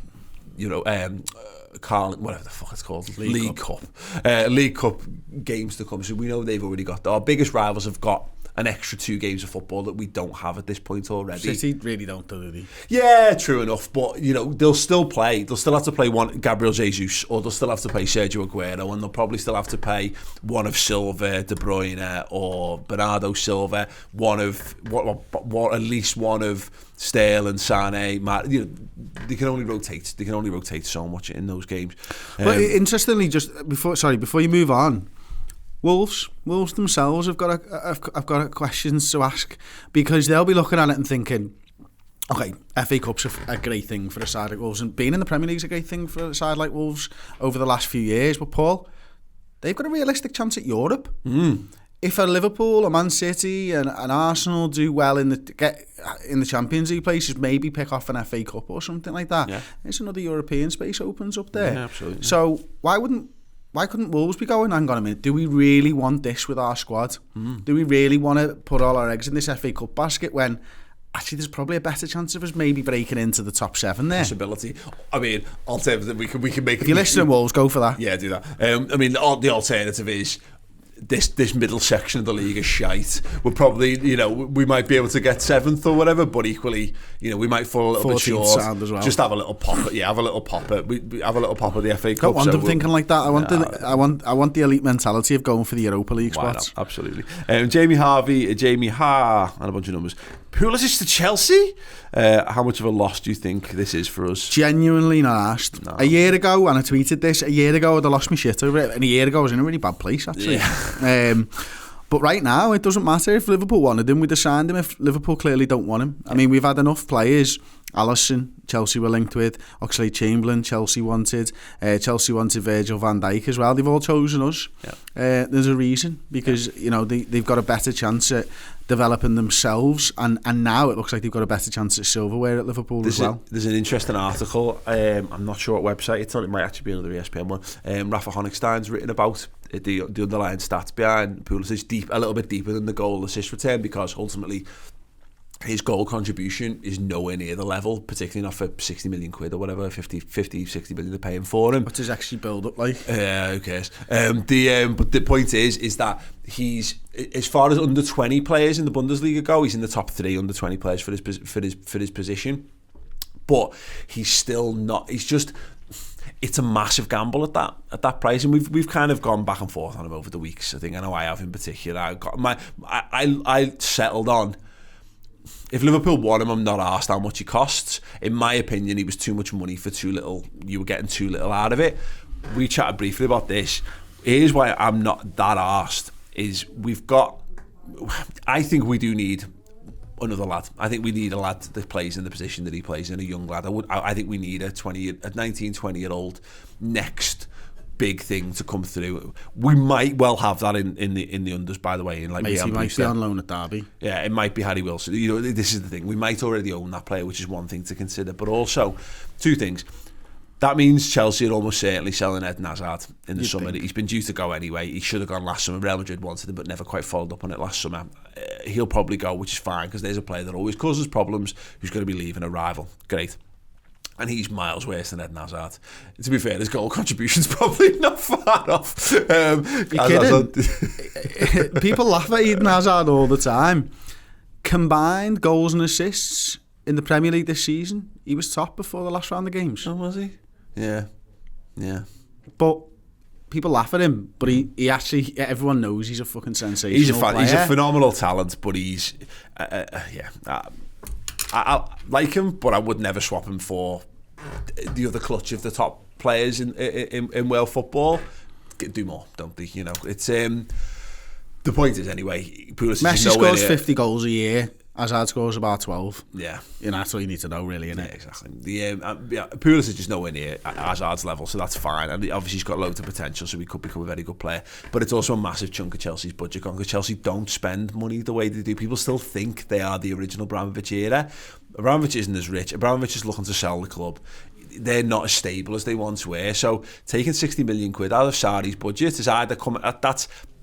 Carling, whatever the fuck it's called, League Cup games to come. So we know they've already got, our biggest rivals have got an extra 2 games of football that we don't have at this point already. City really don't, do they? Yeah, true enough, but they'll still play. They'll still have to play one Gabriel Jesus, or they'll still have to play Sergio Aguero, and they'll probably still have to play one of Silva, De Bruyne, or Bernardo Silva, at least one of Sterling, Sané. They can only rotate. They can only rotate so much in those games. But interestingly, just before you move on, Wolves themselves have got questions to ask, because they'll be looking at it and thinking, okay, FA Cup's a great thing for a side like Wolves, and being in the Premier League's a great thing for a side like Wolves over the last few years. But Paul, they've got a realistic chance at Europe. If a Liverpool, a Man City, and an Arsenal do well in the Champions League places, maybe pick off an FA Cup or something like that, there's another European space opens up there. Yeah, absolutely. So why couldn't Wolves be going, hang on a minute, do we really want this with our squad? Do we really want to put all our eggs in this FA Cup basket when actually there's probably a better chance of us maybe breaking into the top 7 there? Possibility. I mean, alternative, we can make... If you're listening, Wolves, go for that. Yeah, do that. I mean, the alternative is this middle section of the league is shite. We're probably, we might be able to get 7th or whatever, but equally, we might fall a little bit short. Sound as well. Just have a little pop at, have a little pop at the FA Cup. Don't want them thinking like that. I want the elite mentality of going for the Europa League spots. Absolutely. Jamie Ha, and a bunch of numbers. Pulisic to Chelsea. How much of a loss do you think this is for us? Genuinely not asked. No. A year ago, and I tweeted this, I'd have lost my shit over it, and a year ago I was in a really bad place actually. Yeah. But right now it doesn't matter if Liverpool wanted him, we'd have signed him. If Liverpool clearly don't want him, I mean, we've had enough players. Alisson, Chelsea were linked with. Oxlade-Chamberlain, Chelsea wanted. Chelsea wanted Virgil van Dijk as well. They've all chosen us. Yeah. There's a reason, because they've got a better chance at developing themselves, and now it looks like they've got a better chance at silverware at Liverpool as well. There's an interesting article, I'm not sure what website it's on, it might actually be another ESPN one. Rafa Honigstein's written about the underlying stats behind Pulisic, a little bit deeper than the goal assist return, because ultimately his goal contribution is nowhere near the level, particularly not for 60 million quid or whatever, 50, 60 million they're paying for him. What's his actually build up like? Yeah, who cares? But the point is that he's, as far as under 20 players in the Bundesliga go, he's in the top 3 under 20 players for his position. But he's still not. He's just. It's a massive gamble at that price, and we've kind of gone back and forth on him over the weeks. I know I have in particular. I settled on, if Liverpool want him, I'm not asked how much he costs. In my opinion, he was too much money for too little. You were getting too little out of it. We chatted briefly about this. Here's why I'm not that asked, is I think we do need another lad. I think we need a lad that plays in the position that he plays in, a young lad. I think we need a 19, 20-year-old next big thing to come through. We might well have that in the unders, by the way. He might be on loan at Derby. Yeah, it might be Harry Wilson. This is the thing. We might already own that player, which is one thing to consider. But also, 2 things. That means Chelsea are almost certainly selling Eden Hazard in the summer. He's been due to go anyway. He should have gone last summer. Real Madrid wanted him, but never quite followed up on it last summer. He'll probably go, which is fine, because there's a player that always causes problems who's going to be leaving a rival. Great. And he's miles worse than Eden Hazard. To be fair, his goal contribution's probably not far off. You're kidding? People laugh at Eden Hazard all the time. Combined goals and assists in the Premier League this season, he was top before the last round of games. Oh, was he? Yeah. Yeah. But people laugh at him, but he actually, everyone knows he's a fucking sensational player. He's a phenomenal talent, but he's, I like him, but I would never swap him for the other clutch of the top players in world football. Do more, don't they? You know, it's the point is anyway. Pulisic Messi scores 50 goals a year. Hazard scores about 12. Yeah, you know, that's all you need to know, really, isn't it? Yeah, exactly. Pulisic is just nowhere near Hazard's level, so that's fine. And obviously he's got loads of potential, so he could become a very good player. But it's also a massive chunk of Chelsea's budget gone, because Chelsea don't spend money the way they do. People still think they are the original Abramovich era. Abramovich isn't as rich. Abramovich is looking to sell the club. They're not as stable as they once were. So taking 60 million quid out of Sarri's budget is either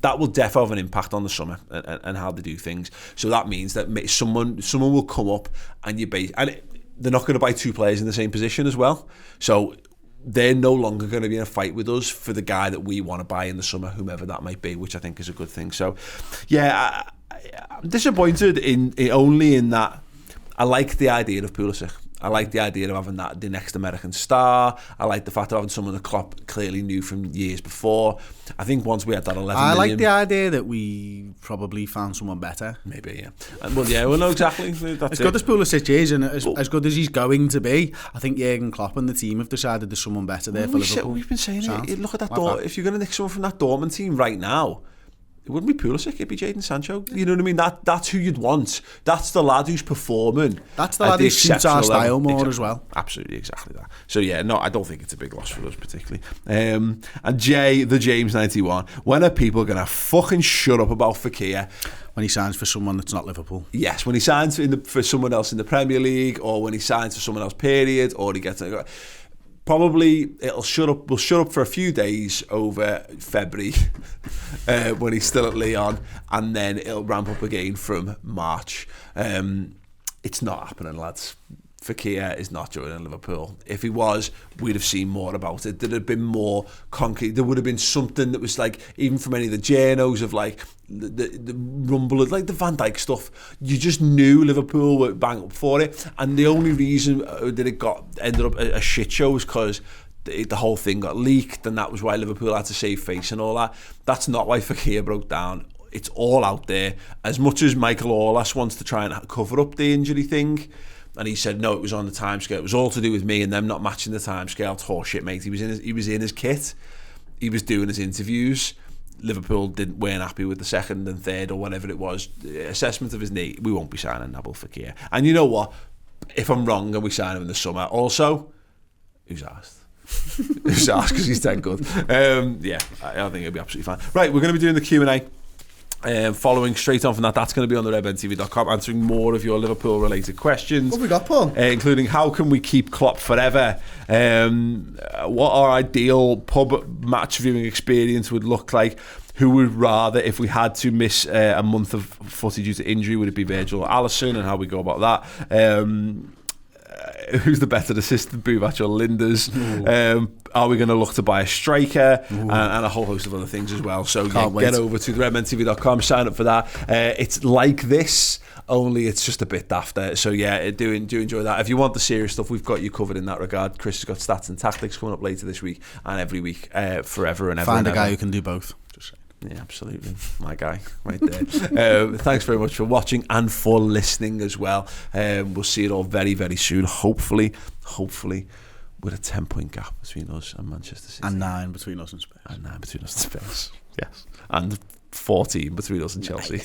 that will definitely have an impact on the summer and how they do things. So that means that someone will come up and they're not going to buy two players in the same position as well. So they're no longer going to be in a fight with us for the guy that we want to buy in the summer, whomever that might be, which I think is a good thing. So yeah, I'm disappointed only in that I like the idea of Pulisic. I like the idea of having the next American star. I like the fact of having someone that Klopp clearly knew from years before. I think once we had that 11 million... I like the idea that we probably found someone better. Maybe, yeah. Well, no, exactly. That's as good as Pulisic is, and as good as he's going to be, I think Jurgen Klopp and the team have decided there's someone better there for Liverpool. We've been saying it. Look at that. If you're going to nick someone from that Dortmund team right now, it wouldn't be Pulisic, it'd be Jadon Sancho. You know what I mean? That's who you'd want. That's the lad who's performing. That's the lad who suits our style more as well. Absolutely, exactly that. So yeah, no, I don't think it's a big loss for us particularly. And Jay, the James 91, when are people going to fucking shut up about Fekir? When he signs for someone that's not Liverpool. Yes, when he signs for someone else in the Premier League, or when he signs for someone else, period, or he gets... Probably we'll shut up for a few days over February when he's still at Lyon, and then it'll ramp up again from March. It's not happening, lads. Fekir is not joining Liverpool. If he was, we'd have seen more about it. There'd have been more concrete. There would have been something that was like, even from any of the journos of like the rumble, like the Van Dijk stuff, you just knew Liverpool were bang up for it. And the only reason that it ended up a shit show was because the whole thing got leaked, and that was why Liverpool had to save face and all that. That's not why Fekir broke down. It's all out there. As much as Michael Orlas wants to try and cover up the injury thing, and he said, no, it was on the timescale. It was all to do with me and them not matching the timescale. It's horseshit, mate. He was in his kit. He was doing his interviews. Liverpool weren't happy with the second and third or whatever it was. The assessment of his knee, we won't be signing Nabil Fekir. And you know what? If I'm wrong and we sign him in the summer, also, who's asked? Who's asked, because he's dead good. Yeah, I think it'll be absolutely fine. Right, we're going to be doing the Q&A. Following straight on from that's going to be on the redmentv.com, answering more of your Liverpool related questions. What have we got, Paul? Including how can we keep Klopp forever, what our ideal pub match viewing experience would look like, who would rather, if we had to miss a month of footy due to injury, would it be Virgil or Alisson, and how we go about that. Who's the better assistant, Buvac or Linders? Are we going to look to buy a striker? And a whole host of other things as well. So get over to redmentv.com, sign up for that. It's like this, only it's just a bit dafter. So yeah, do enjoy that. If you want the serious stuff, we've got you covered in that regard. Chris has got stats and tactics coming up later this week and every week, forever and ever. Find a guy who can do both. Just saying. Yeah, absolutely. My guy right there. Thanks very much for watching and for listening as well. We'll see it all very, very soon. Hopefully with a 10-point gap between us and Manchester City. And 9 between us and Spurs. Yes. And 14 between us and Chelsea.